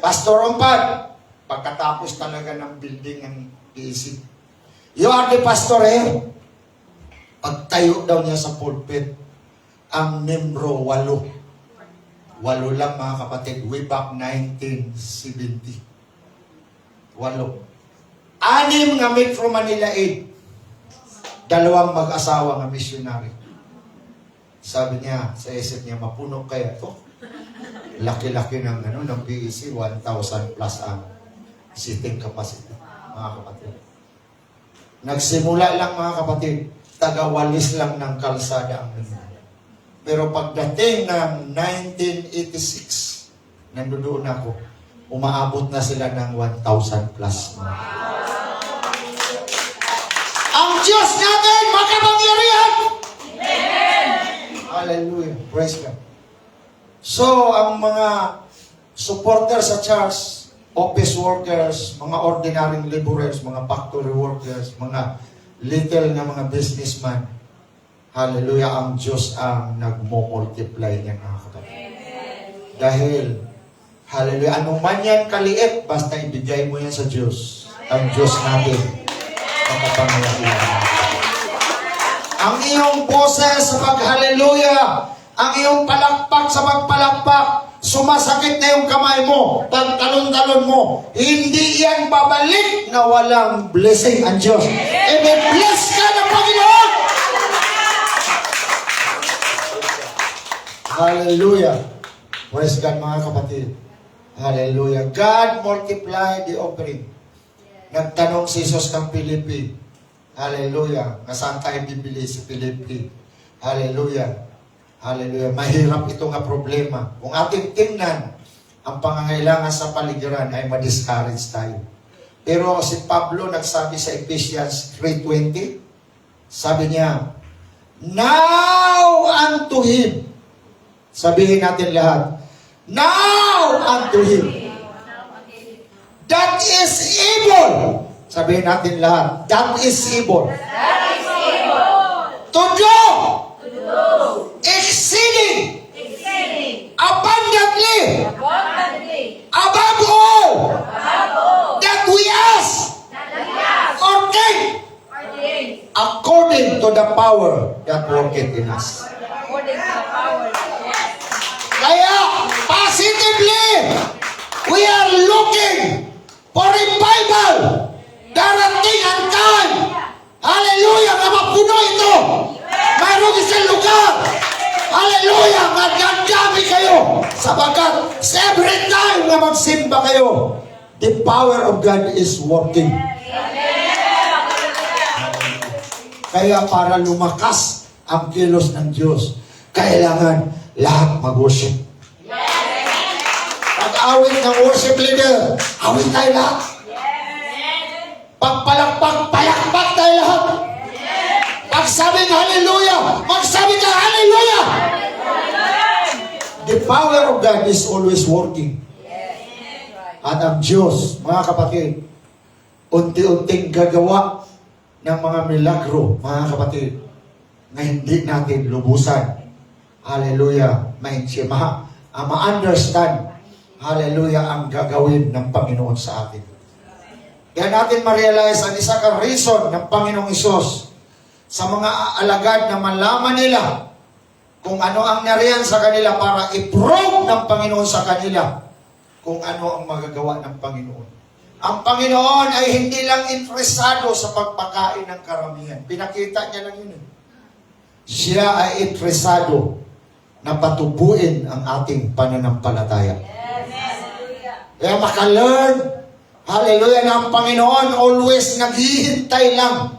Pastor Umpad, pagkatapos talaga ng building ng PEC, you are the pastor eh. Pagtayo daw niya sa pulpit, ang membro 8. 8 lang mga kapatid, way back 1970. 8. 6 nga Metro Manila 8. 2 mag-asawa nga missionary. Sabi niya, sa isip niya, mapuno kaya to. Laki-laki ng PEC, 1,000 plus ang seating capacity, mga kapatid. Nagsimula lang mga kapatid, taga-walis lang ng kalsada ang nangyari. Pero pagdating ng 1986, nandoon ako, umaabot na sila ng 1,000 plus. Ang Diyos natin, makapangyarihan! Amen! Hallelujah. Praise God. So, ang mga supporter sa church, office workers, mga ordinary laborers, mga factory workers, mga little na mga businessman, hallelujah, ang Diyos ang nagmo-multiply niya, mga kapatid. Dahil, hallelujah, anuman yan kaliit, basta ibigay mo yan sa Diyos. Ang Diyos natin, makapangyarihan. Ang iyong boses sa pag-hallelujah, ang iyong palakpak sa pagpalakpak, sumasakit na yung kamay mo, pagtalon-talon mo, hindi yan babalik na walang blessing ang Diyos. I-bless ka ng Panginoon! Hallelujah! Praise God, mga kapatid. Hallelujah. God multiplied the offering. Nagtanong si Jesus kang Filipi. Hallelujah. Nasaan tayo bibili si Filipi? Hallelujah. Hallelujah. Mahirap ito nga problema. Kung ating tingnan, ang pangangailangan sa paligiran ay ma-discourage tayo. Pero si Pablo nagsabi sa Ephesians 3:20, sabi niya, now unto Him. Sabihin natin lahat, now unto Him. That is able. Sabihin natin lahat, that is able. To do. Exceeding. Abundantly. Above all. That we ask. Or think. According to the power that worketh in us. Kaya, positively, we are looking for revival. Darating ang time. Hallelujah, na mapuno ito. Mayroong isang lugar. Hallelujah, magdadami kayo. Sapagkat every time na magsimba kayo, the power of God is working. Kaya para lumakas ang kilos ng Diyos, kailangan lahat mag-worship. Pag-awit ng worship leader, awit tayo lahat. Pagpalakpak, palakpak tayo lahat. Pagsabing hallelujah, magsabi ka hallelujah. The power of God is always working. At ang Diyos, mga kapatid, unti-unting gagawa ng mga milagro, mga kapatid, na hindi natin lubusan. Hallelujah. Ma-understand, hallelujah, ang gagawin ng Panginoon sa atin. Kaya natin ma-realize ang isa kang reason ng Panginoong Isus sa mga alagad na malaman nila kung ano ang nariyan sa kanila para i-prove ng Panginoon sa kanila kung ano ang magagawa ng Panginoon. Ang Panginoon ay hindi lang interesado sa pagpakain ng karamihan. Pinakita niya lang yun. Siya ay interesado na patubuin ang ating pananampalataya. Kaya maka-learn, hallelujah, na ang Panginoon always naghihintay lang,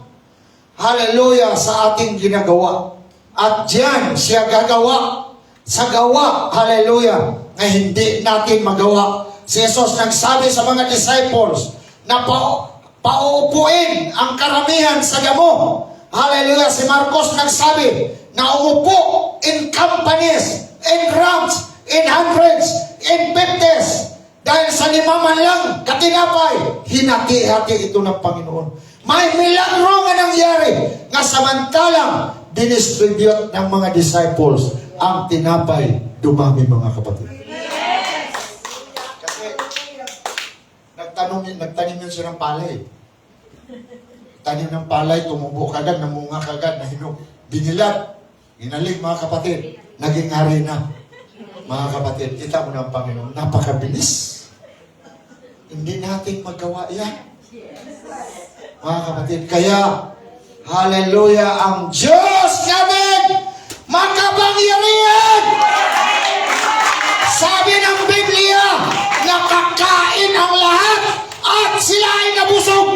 hallelujah, sa ating ginagawa. At diyan siya gagawa sa gawa, hallelujah, na hindi natin magawa. Si Jesus nagsabi sa mga disciples na pauupuin ang karamihan sa damo. Hallelujah. Si Marcos nagsabi na umupo in companies, in ranks, in hundreds, in fifties. Dahil sa 5 man lang katinapay, hinati-hati ito ng Panginoon. May milagro nga nangyari nga samantalang dinistribute ng mga disciples ang tinapay, dumami mga kapatid. Kasi nagtanim yun siya ng palay. Tanim ng palay, tumubo kagad, namunga kagad, nahinog. Binilat, inalig mga kapatid, naging harina. Mga kapatid, kita mo na ang Panginoon, napakabilis. Hindi natin magawa yan. Mga kapatid, kaya, hallelujah, ang Diyos namin, makapangyarihan! Sabi ng Biblia, nakakain ang lahat at sila ay nabusog.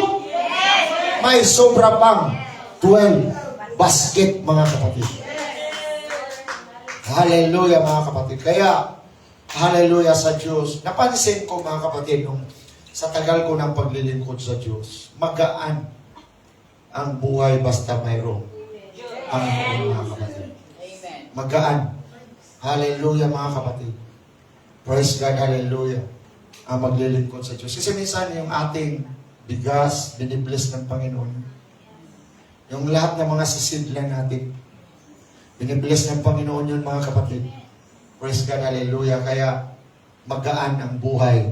May sobra pang 12 basket, mga kapatid. Hallelujah, mga kapatid. Kaya, hallelujah sa Diyos. Napansin ko, mga kapatid, nung sa tagal ko ng paglilingkod sa Diyos, magaan ang buhay basta mayroong Panginoon, mga kapatid. Magaan. Hallelujah, mga kapatid. Praise God, hallelujah. Ang maglilingkod sa Diyos. Kasi minsan yung ating bigas, binibless ng Panginoon. Yung lahat ng mga sisidlan natin, binibless ng Panginoon yun, mga kapatid. Praise God, hallelujah. Kaya magaan ang buhay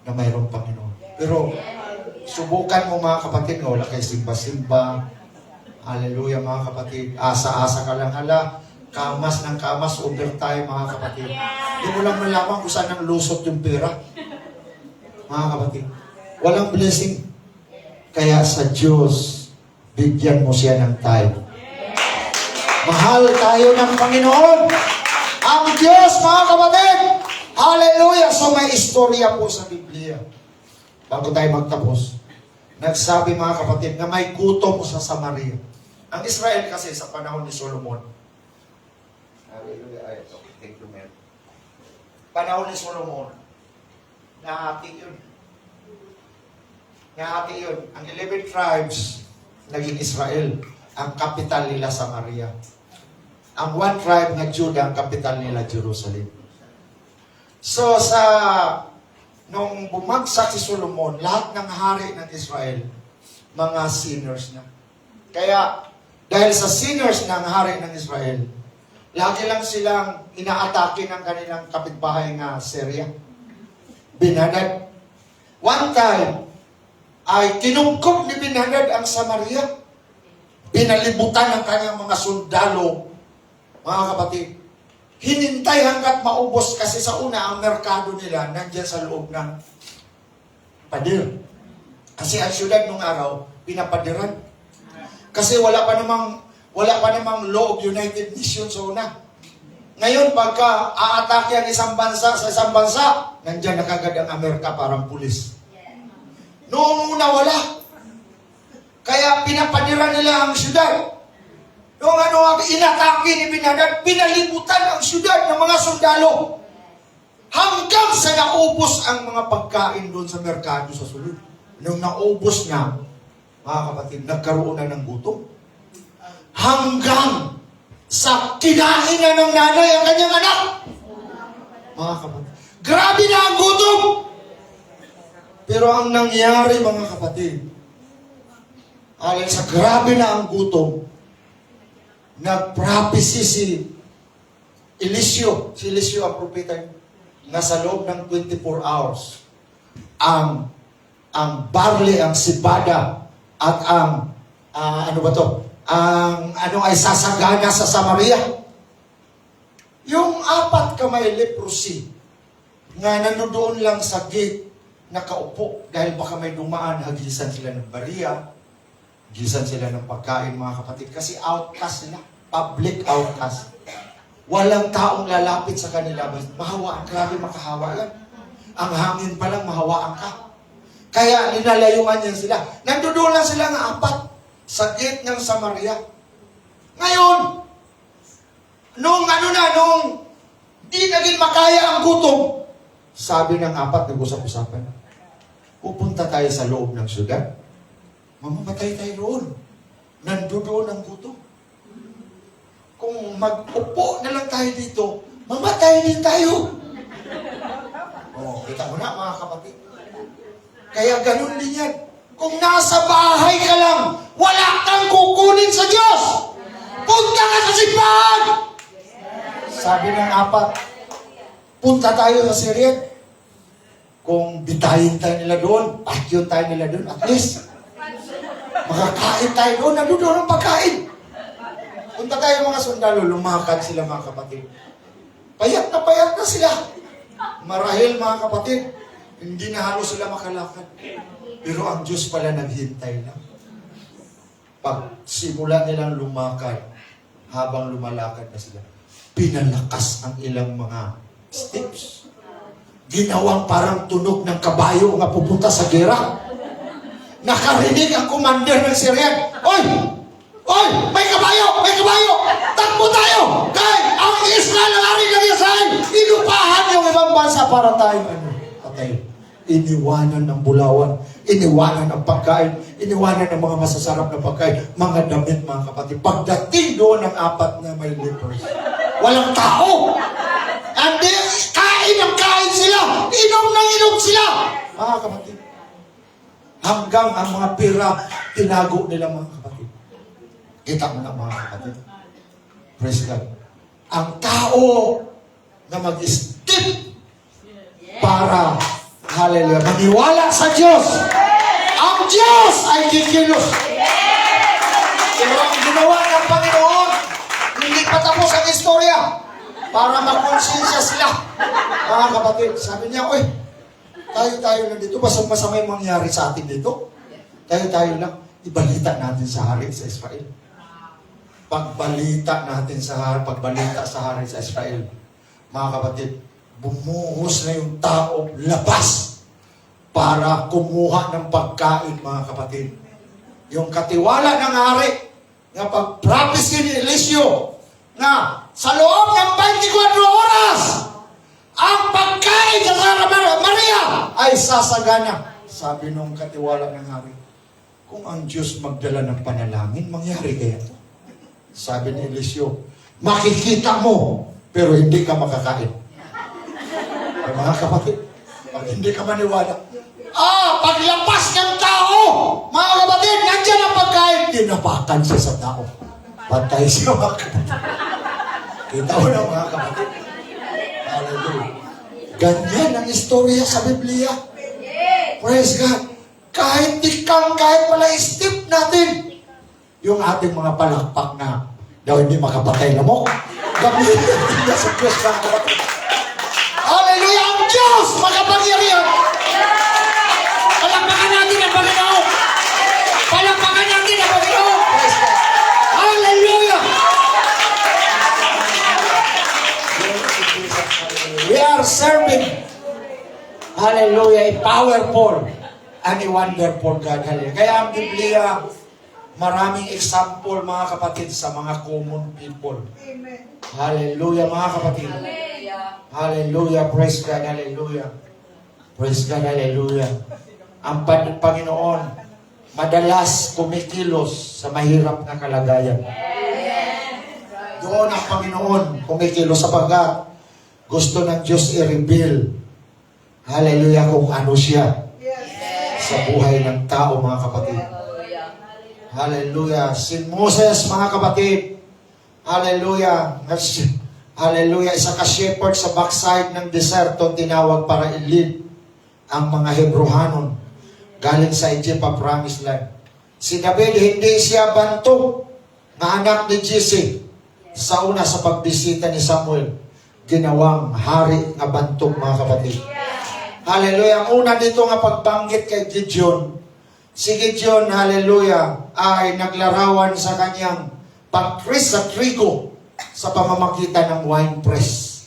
na mayroong Panginoon. Pero subukan mo, mga kapatid, nga wala kayo simba-simba. Hallelujah, mga kapatid. Asa-asa ka lang, hala. Kamas ng kamas, overtime, mga kapatid. Hindi mo lang malaman kung saan ang lusot yung pera. Mga kapatid. Walang blessing. Kaya sa Diyos, bigyan mo siya ng tithe. Mahal tayo ng Panginoon. Ang Diyos, mga kapatid. Hallelujah. So may istorya po sa Biblia. Bago tayo magtapos. Nagsabi, mga kapatid, na may gutom sa Samaria. Ang Israel kasi sa panahon ni Solomon. Hallelujah. Thank you, man. Panahon ni Solomon. Nahati yun. Nahati yun. Ang 11 tribes naging Israel. Ang capital nila Samaria. Ang 1 tribe na Judah, ang capital nila Jerusalem. So nung bumagsak si Solomon, lahat ng hari ng Israel, mga sinners na. Kaya, dahil sa sinners ng hari ng Israel, lagi lang silang inaatake ng kanilang kapitbahay nga Syria. Ben-Hadad. One time, ay kinungkop ni Ben-Hadad ang Samaria. Pinalibutan ng kanyang mga sundalo, mga kapatid. Hinintay hanggat maubos kasi sa una, ang merkado nila nandiyan sa loob ng pader. Kasi ang syudad nung araw, pinapadiran. Kasi wala pa namang law of United Nations sa una. Ngayon, pagka aatake ang isang bansa sa isang bansa, nandiyan na kagad ang Amerika parang pulis. Noong una, wala. Kaya pinapadiran nila ang syudad. Noong inatake ni Ben-Hadad, pinalibutan ang syudad ng mga sundalo. Hanggang sa naubos ang mga pagkain doon sa merkado sa sulod. Nung naubos na, mga kapatid, nagkaroon na ng gutom. Hanggang sa kinain na ng nanay ang kanyang anak. Mga kapatid, grabe na ang gutom! Pero ang nangyari, mga kapatid, Alin sa grabe na ang gutom, nag-prophecy si Eliseo ang propeta, na sa loob ng 24 hours, ang barley, ang sibada, at ang, ay sasagana sa Samaria. Yung 4 kamay leprosy, nga nanodoon lang sa gate, nakaupo, dahil baka may dumaan, hagisan sila ng bariya, hagisan sila ng pagkain, mga kapatid, kasi outcast sila, public outcast. Walang taong lalapit sa kanila. Mahawaan, grabe makahawa yan. Ang hangin pa lang, mahawaan ka. Kaya nilalayuan niya sila. Nandoon lang sila ng 4 sa gate ng Samaria. Ngayon, nung di naging makaya ang gutom, sabi ng 4, nag-usap-usapan, pupunta tayo sa loob ng syudad. Mamamatay tayo roon. Nandoon ang gutom. Kung mag-upo na lang tayo dito, mamatay din tayo. Kita mo na, mga kapatid. Kaya ganun din yan. Kung nasa bahay ka lang, wala kang kukunin sa Diyos. Punta ka sa simbahan. Sabi ng 4, punta tayo sa Syrian. Kung bitayin tayo nila doon, patyon tayo nila doon, at least, makakain tayo doon, nandoon ang pagkain. Punta tayo mga sundalo, lumakad sila, mga kapatid. Payat na sila. Marahil, mga kapatid, hindi na halos sila makalakad. Pero ang Diyos pala naghintay lang. Pag simula nilang lumakad, habang lumalakad na sila, pinalakas ang ilang mga steps. Ginawang parang tunog ng kabayo nga pupunta sa gera. Nakarinig ang commander ng Syrian. Oy! May kabayo! Takbo tayo! Kahit ang Israel, ang hari ng Israel, inupahan yung ibang bansa para tayo, patay. Iniwanan ng bulawan, iniwanan ng pagkain, iniwanan ng mga masasarap na pagkain, mga damit, mga kapatid. Pagdating doon ng 4 na may lepers, walang tao! And then, kain sila! Inom sila! Mga kapatid. Hanggang ang mga pira, tinago nila, mga kapatid. Kita mo na, mga kapatid. Praise God. Ang tao na mag-step para, hallelujah, maniwala sa Diyos. Ang Diyos ay kikilos. Pero ang ginawa ng Panginoon, hindi pa tapos ang istorya para makonsensya sila. Mga kapatid, sabi niya, tayo lang dito. Basta masama yung mangyari sa atin dito. Tayo lang. Ibalita natin sa hari sa Israel. Pagbalita sa hari sa Israel. Mga kapatid, bumuhos na yung tao labas para kumuha ng pagkain, mga kapatid. Yung katiwala ng hari na pag-promise ni Eliseo na sa loob ng 24 oras ang pagkain sa Maria ay sasagana. Sabi nung katiwala ng hari, kung ang Diyos magdala ng panalangin, mangyari kaya ito? Sabi ni Eliseo, makikita mo, pero hindi ka makakain. Ay, mga kapatid, pag hindi ka maniwala, paglapas ng tao, mga kapatid, nandiyan ang pagkain, tinapakan siya sa tao. Patay siya, mga kapatid. Kita mo na, mga kapatid. Hallelujah. Ganyan ang istorya sa Biblia. Praise God. Kahit pala step natin, yung ating mga palakpak na daw hindi makapatay na mo, gamitin natin sa Diyos, mga kapatid. Hallelujah! Ang Diyos makapangyarihan! Palakpakan natin ang Panginoon! Palakpakan natin ang Panginoon! Hallelujah! We are serving, hallelujah, a powerful and a wonderful God. Hallelujah. Kaya ang Biblia, maraming example, mga kapatid, sa mga common people. Amen. Hallelujah, mga kapatid. Hallelujah. Praise God. Hallelujah. Praise God. Hallelujah. Ang Panginoon, madalas kumikilos sa mahirap na kalagayan. Doon ang Panginoon kumikilos sapagkat gusto ng Diyos i-reveal, hallelujah, kung ano siya sa buhay ng tao, mga kapatid. Hallelujah. Si Moses, mga kapatid, hallelujah. Hallelujah. Isa ka shepherd sa backside ng deserto, tinawag para i-lead ang mga Hebrohanon galing sa Egypt, promised land. Si David, hindi siya banto na anak ni Jesse. Sa una sa pagbisita ni Samuel, ginawang hari nga bantog, mga kapatid. Hallelujah. Ang una dito nga pagbanggit kay Gideon, si Gideon, hallelujah, ay naglarawan sa kanyang pag-press sa trigo sa pamamagitan ng wine press.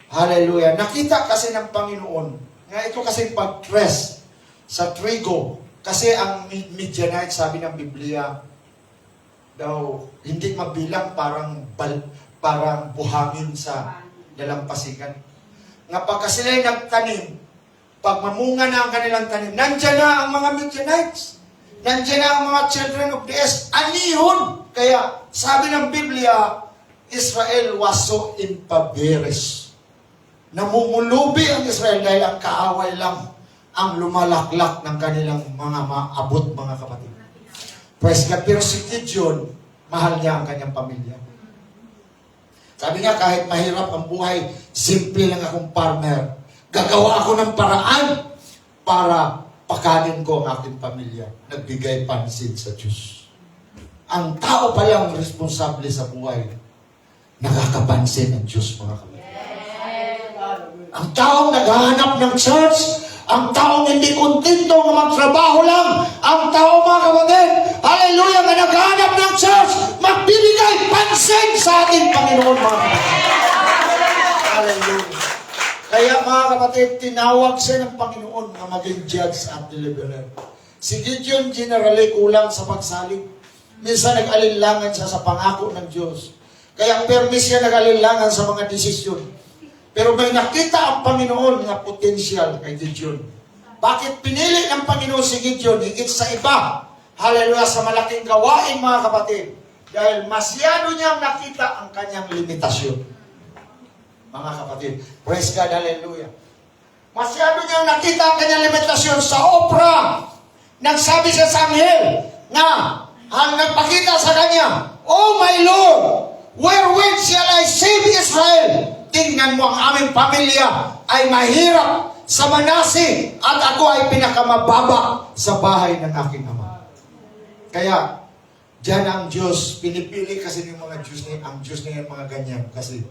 Hallelujah. Nakita kasi ng Panginoon nga ito kasi pag-press sa trigo. Kasi ang Midianite, sabi ng Biblia, daw hindi mabilang, parang buhangin sa dalampasigan. Nga pagka sila'y nagtanim, pag mamunga na ang kanilang tanim, nandyan na ang mga Midianites. Nandyan na ang mga children of the east. Anihon! Kaya, sabi ng Biblia, Israel was so impoverished. Namumulubi ang Israel dahil ang kaaway lang ang lumalaklak ng kanilang mga maabot, mga kapatid. Praise God. Pero si Gideon, mahal niya ang kanyang pamilya. Sabi niya, kahit mahirap ang buhay, simple lang akong farmer. Gagawa ako ng paraan para pakanin ko ang aking pamilya. Nagbigay pansin sa Diyos. Ang tao pa lang responsable sa buhay, nakakapansin ng Diyos, mga kapatid. Ang taong naghahanap ng church, ang taong hindi kontento na magtrabaho lang, ang taong, mga kapatid, hallelujah, na naghahanap ng church, magbibigay pansin sa ating Panginoon, mga kapatid. Hallelujah. Kaya, mga kapatid, tinawag siya ng Panginoon na maging judge at deliverer. Si Gideon generally kulang sa pagsalig. Minsan nag-alinlangan siya sa pangako ng Diyos. Kaya permis siya nag-alinlangan sa mga desisyon. Pero may nakita ang Panginoon na potensyal kay Gideon. Bakit pinili ng Panginoon si Gideon higit sa iba? Hallelujah, sa malaking gawain, mga kapatid. Dahil masyado niyang nakita ang kanyang limitasyon. Mga kapatid, praise God, hallelujah. Masyado niyang nakita ang kanyang limitasyon sa opera. Nagsabi siya sa anghel na ang nagpakita sa kanya, "Oh my Lord, wherewith shall I save Israel?" Tingnan mo, ang aming pamilya ay mahirap sa Manase at ako ay pinakamababa sa bahay ng aking ama. Kaya, diyan ang Diyos, pinipili kasi ng mga Diyos na ang Diyos na yung mga ganyan kasi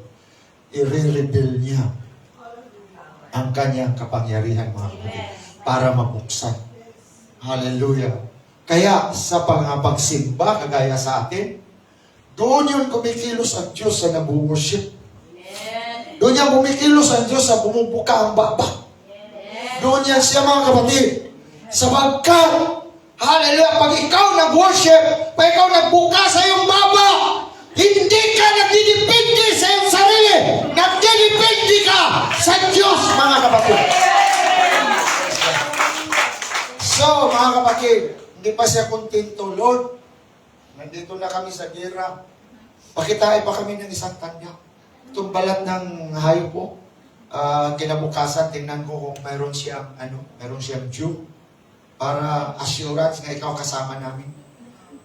i-reveal niya ang kanyang kapangyarihan, mga kapatid, para mabuksan. Hallelujah. Kaya, sa pagsimba, kagaya sa atin, doon yun kumikilos ang Diyos sa nabuworship. Doon yan bumikilos ang Diyos sa bumubuka ang baba. Doon yan siya, mga kapatid. Sabagkat, hallelujah, pag ikaw nag-worship, pag ikaw nagbuka sa iyong baba, hindi ka nagdidepende sa iyong sarili. Nagdidepende ka sa Diyos, mga kapatid. So, mga kapatid, hindi pa siya kontento. Lord, nandito na kami sa gera. Pakitain pa kami ng isang tanda. Itong balat ng hayop po, kinabukasan, tingnan ko kung mayroon siyang due para assurance na ikaw kasama namin.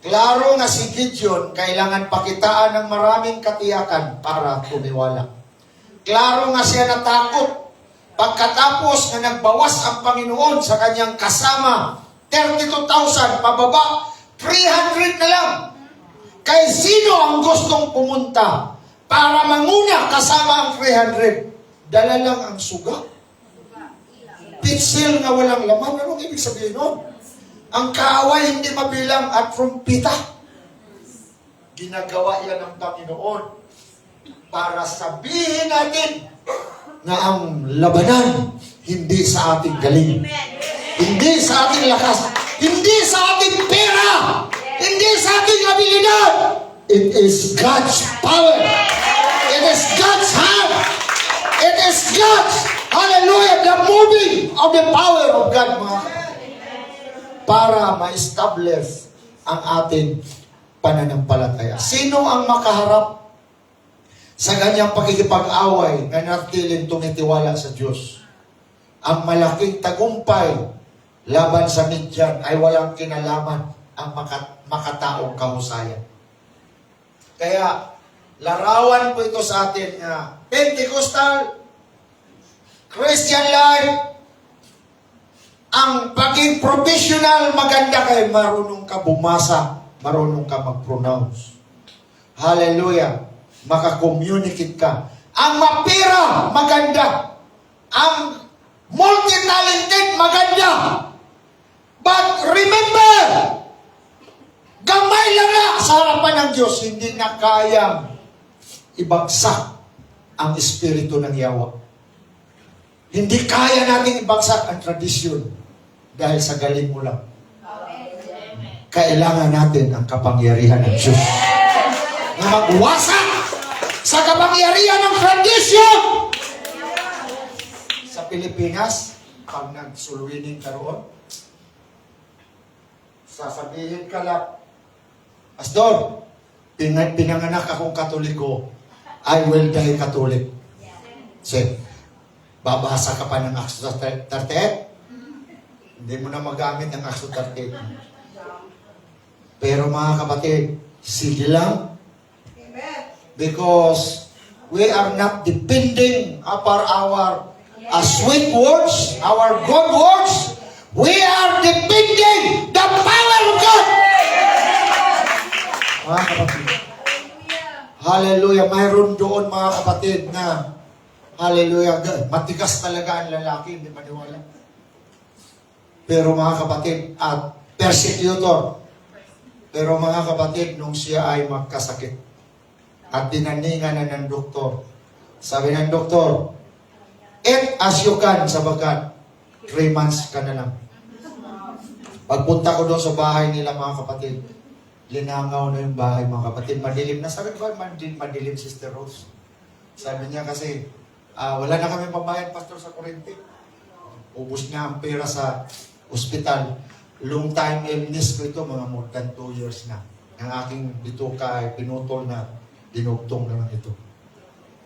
Klaro na si Gideon, kailangan pakitaan ng maraming katiyakan para tumiwala. Klaro nga siya natakot. Pagkatapos na nagbawas ang Panginoon sa kanyang kasama, 32,000 pababa, 300 na lang. Kay sino ang gustong pumunta para manguna kasama ang 300? Dala lang ang suga. Pitsil na walang laman. Anong ibig sabihin nun? Ang kaaway hindi mabilang at trumpita. Ginagawa yan ng Panginoon para sabihin natin na ang labanan hindi sa ating galing. Hindi sa ating lakas. Hindi sa ating pera. Hindi sa ating abilidad. It is God's power. It is God's hand. It is God's, hallelujah, the moving of the power of God, mga para ma-establish ang ating pananampalataya. Sino ang makaharap sa ganyang pakikipag-away na natiling tumitiwala sa Diyos? Ang malaking tagumpay laban sa Midian ay walang kinalaman ang makataong kahusayan. Kaya, larawan po ito sa atin na Pentecostal Christian life, ang paging professional, maganda kay marunong ka bumasa, marunong ka mag-pronounce. Hallelujah. Maka-communicate ka. Ang mapira, maganda. Ang multi-talented, maganda. But remember, gamay lang na sa harapan ng Diyos, hindi na kayang ibagsak ang Espiritu ng Yawa. Hindi kaya natin ibagsak ang tradisyon dahil sa galing mo lang. Kailangan natin ang kapangyarihan ng Diyos na magwasak sa kapangyarihan ng tradisyon. Sa Pilipinas, pag nag-sulwining ka roon, sasabihin ka lang, Pastor, pinanganak akong Katoliko, I will die Catholic. Say, babasa ka pa ng Acts 38? Hindi mo na magamit ang Acts 38. Pero mga kapatid, sige lang. Because we are not depending upon our sweet words, our good words. We are depending the power of God. Mga kapatid. Hallelujah. Mayroon doon mga kapatid na hallelujah. Matigas talaga ang lalaki. Hindi maniwala. Pero mga kapatid, at persecutor. Pero mga kapatid, nung siya ay magkasakit at dinaningan na ng doktor, sabi ng doktor, eat as you can, sabagat 3 months ka na lang. Pagpunta ko doon sa bahay nila mga kapatid, linangaw na yung bahay mga kapatid. Madilim na. Sabi ko, madilim, Sister Rose. Sabi niya kasi, wala na kami pambayad, Pastor, sa kuryente. Ubus niya ang pera sa ospital. Long time illness ko ito, mga more than 2 years na. Ang aking bituka ay pinutol na, dinugtong na lang ito.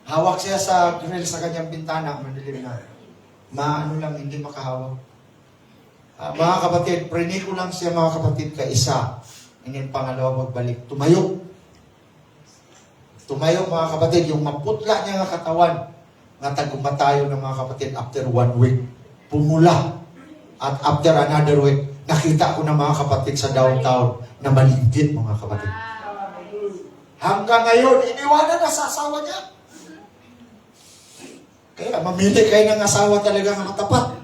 Hawak siya sa grill sa kanyang bintana, madilim na. Maano lang, hindi makahawak. Mga kapatid, prini ko lang siya mga kapatid kaisa. And then pangalawa magbalik. Tumayo. Tumayo mga kapatid, yung maputla niya nga katawan, nga tagumatayo ng mga kapatid after 1 week. Pumula. At after another week, nakita ko na mga kapatid sa downtown na maligid mga kapatid. Hanggang ngayon, iniwanan na sa asawa niya. Kaya mamili kayo ng asawa talaga nga matapat.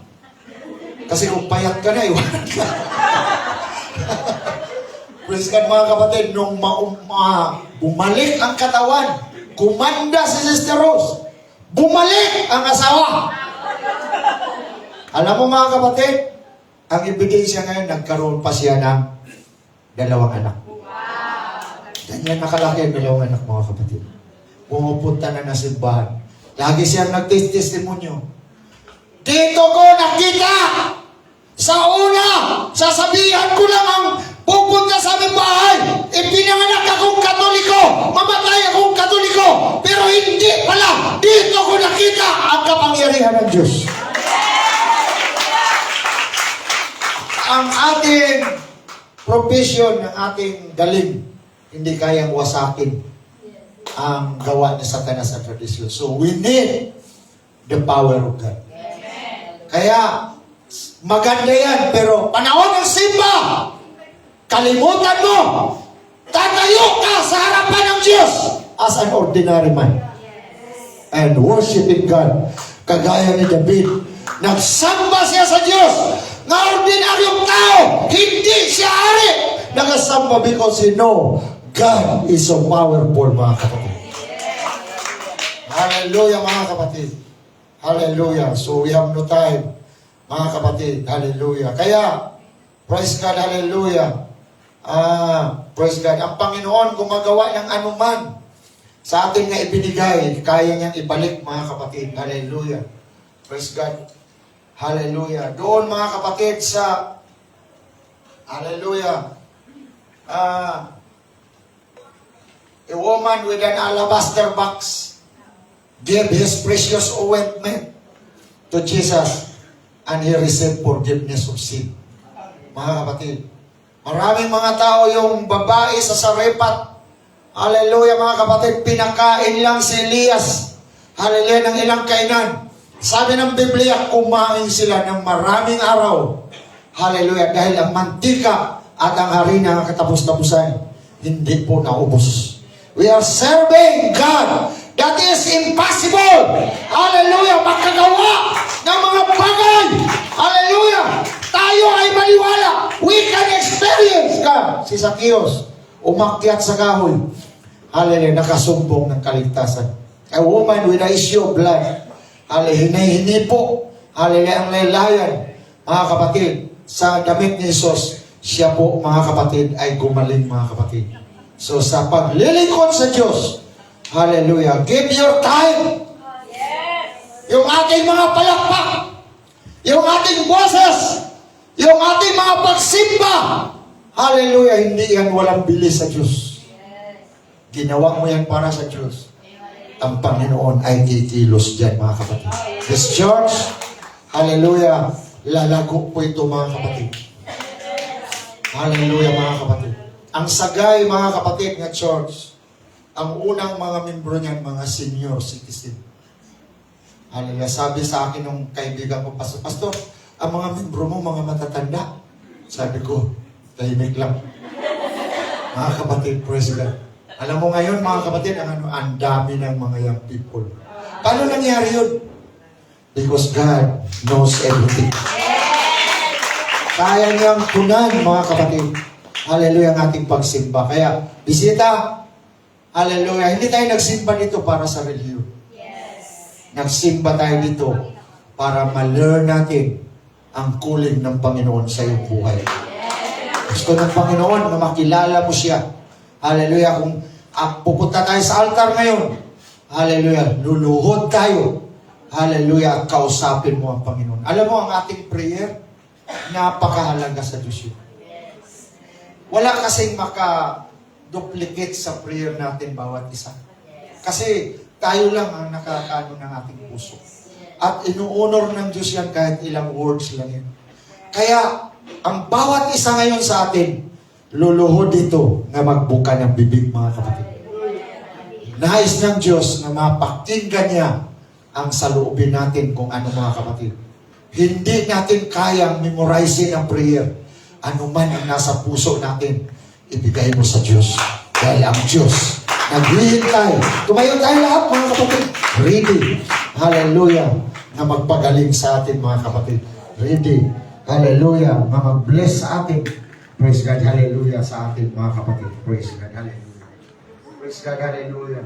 Kasi kung payat ka na, iwanan ka. Praise God mga kapatid, nung bumalik ang katawan, kumanda si Sister Rose, bumalik ang asawa. Alam mo mga kapatid, ang ebidensya ngayon, nagkaroon pa siya ng 2 anak. Ganyan nakalaki ang 2 anak mga kapatid. Pumupunta na ng simbahan. Lagi siyang nagtestimonyo. Dito ko nakita! Sa una, sasabihan ko lang ang pupunta sa aming bahay. Ipinanganak akong Katoliko. Mamatay akong Katoliko. Pero hindi pala. Dito ko nakita ang kapangyarihan ng Diyos. Ang ating profession, ang ating galing, hindi kayang wasakin ang gawa ni Satanas sa tradisyon. So we need the power of God. Kaya, maganda yan, pero panahon ng simba, kalimutan mo, tatayo ka sa harapan ng Diyos as an ordinary man. And worshiping God. Kagaya ni David, nagsamba siya sa Diyos, na ordinaryong tao, hindi siya ari. Nagsamba because he know God is so powerful, mga kapatid. Hallelujah, mga kapatid. Hallelujah. So we have no time, mga kapatid. Hallelujah. Kaya, praise God, hallelujah. Praise God. Ang Panginoon gumagawa ng anuman sa atin na ibinigay, kaya niyang ibalik, mga kapatid. Hallelujah. Praise God. Hallelujah. Doon, mga kapatid, sa hallelujah. A woman with an alabaster box gave his precious ointment to Jesus and he received forgiveness of sin. Mga kapatid, Maraming mga tao yung babae sa Sarepat. Hallelujah mga kapatid, pinakain lang si Elias. Hallelujah ng ilang kainan. Sabi ng Biblia, kumain sila ng maraming araw. Hallelujah, dahil ang mantika at ang harina ang katapos-tapusan, hindi po naubos. We are serving God. That is impossible. Hallelujah, makagawa ng mga bagay. Hallelujah, tayo ay maniwala. We can experience God. Si Zacchaeus, umakyat sa kahoy. Hallelujah, nakasumbong ng kaligtasan. A woman with a issue of blood. Hallelujah, hinihingi po. Hallelujah, ang laylayan. Mga kapatid, sa damit ni Jesus, siya po, mga kapatid, ay gumaling, mga kapatid. So, sa paglilingkod sa Diyos, hallelujah, give your time. Yung ating mga palakpak, yung ating boses, yung ating mga pagsimba, hallelujah, hindi yan walang bilis sa Diyos. Ginawa mo yan para sa Diyos. Ang Panginoon ay kikilos dyan, mga kapatid. This church, hallelujah, lalago po ito, mga kapatid. Hallelujah, mga kapatid. Ang sagay, mga kapatid, na church, ang unang mga membro niyan, mga senior citizen. Hallelujah. Sabi sa akin nung kaibigan ko, Pastor, ang mga membro mo, mga matatanda. Sabi ko, tahimik lang. Mga kapatid, praise God. Alam mo ngayon, mga kapatid, ang dami ng mga young people. Paano nangyari yun? Because God knows everything. Kaya niyang tunan, mga kapatid. Hallelujah, ang ating pagsimba. Kaya, bisita, hallelujah, hindi tayo nagsimba dito para sa reliyon. Nagsimba tayo dito para ma-learn natin ang calling ng Panginoon sa iyong buhay. Gusto ng Panginoon na makilala mo siya. Hallelujah. Kung pupunta tayo sa altar ngayon, hallelujah, luluhod tayo. Hallelujah, at kausapin mo ang Panginoon. Alam mo, ang ating prayer, napakahalaga sa Diyos yun. Wala kasing maka-duplicate sa prayer natin bawat isa. Kasi tayo lang ang nakakaano ng ating puso. At inuunor ng Diyos yan kahit ilang words lang yan. Kaya, ang bawat isa ngayon sa atin, luluhod dito na magbuka ng bibig, mga kapatid. Nais ng Diyos na mapakinggan niya ang saloobin natin kung ano, mga kapatid. Hindi natin kayang memorizein ang prayer. Ano man ang nasa puso natin, ibigay mo sa Diyos. Dahil ang Diyos, naghihintay. Tumayo tayo lahat, mga kapatid. Ready. Hallelujah. Na magpagaling sa atin, mga kapatid. Ready. Hallelujah. Na mag-bless sa atin. Praise God. Hallelujah sa atin, mga kapatid. Praise God. Hallelujah. Praise God. Hallelujah.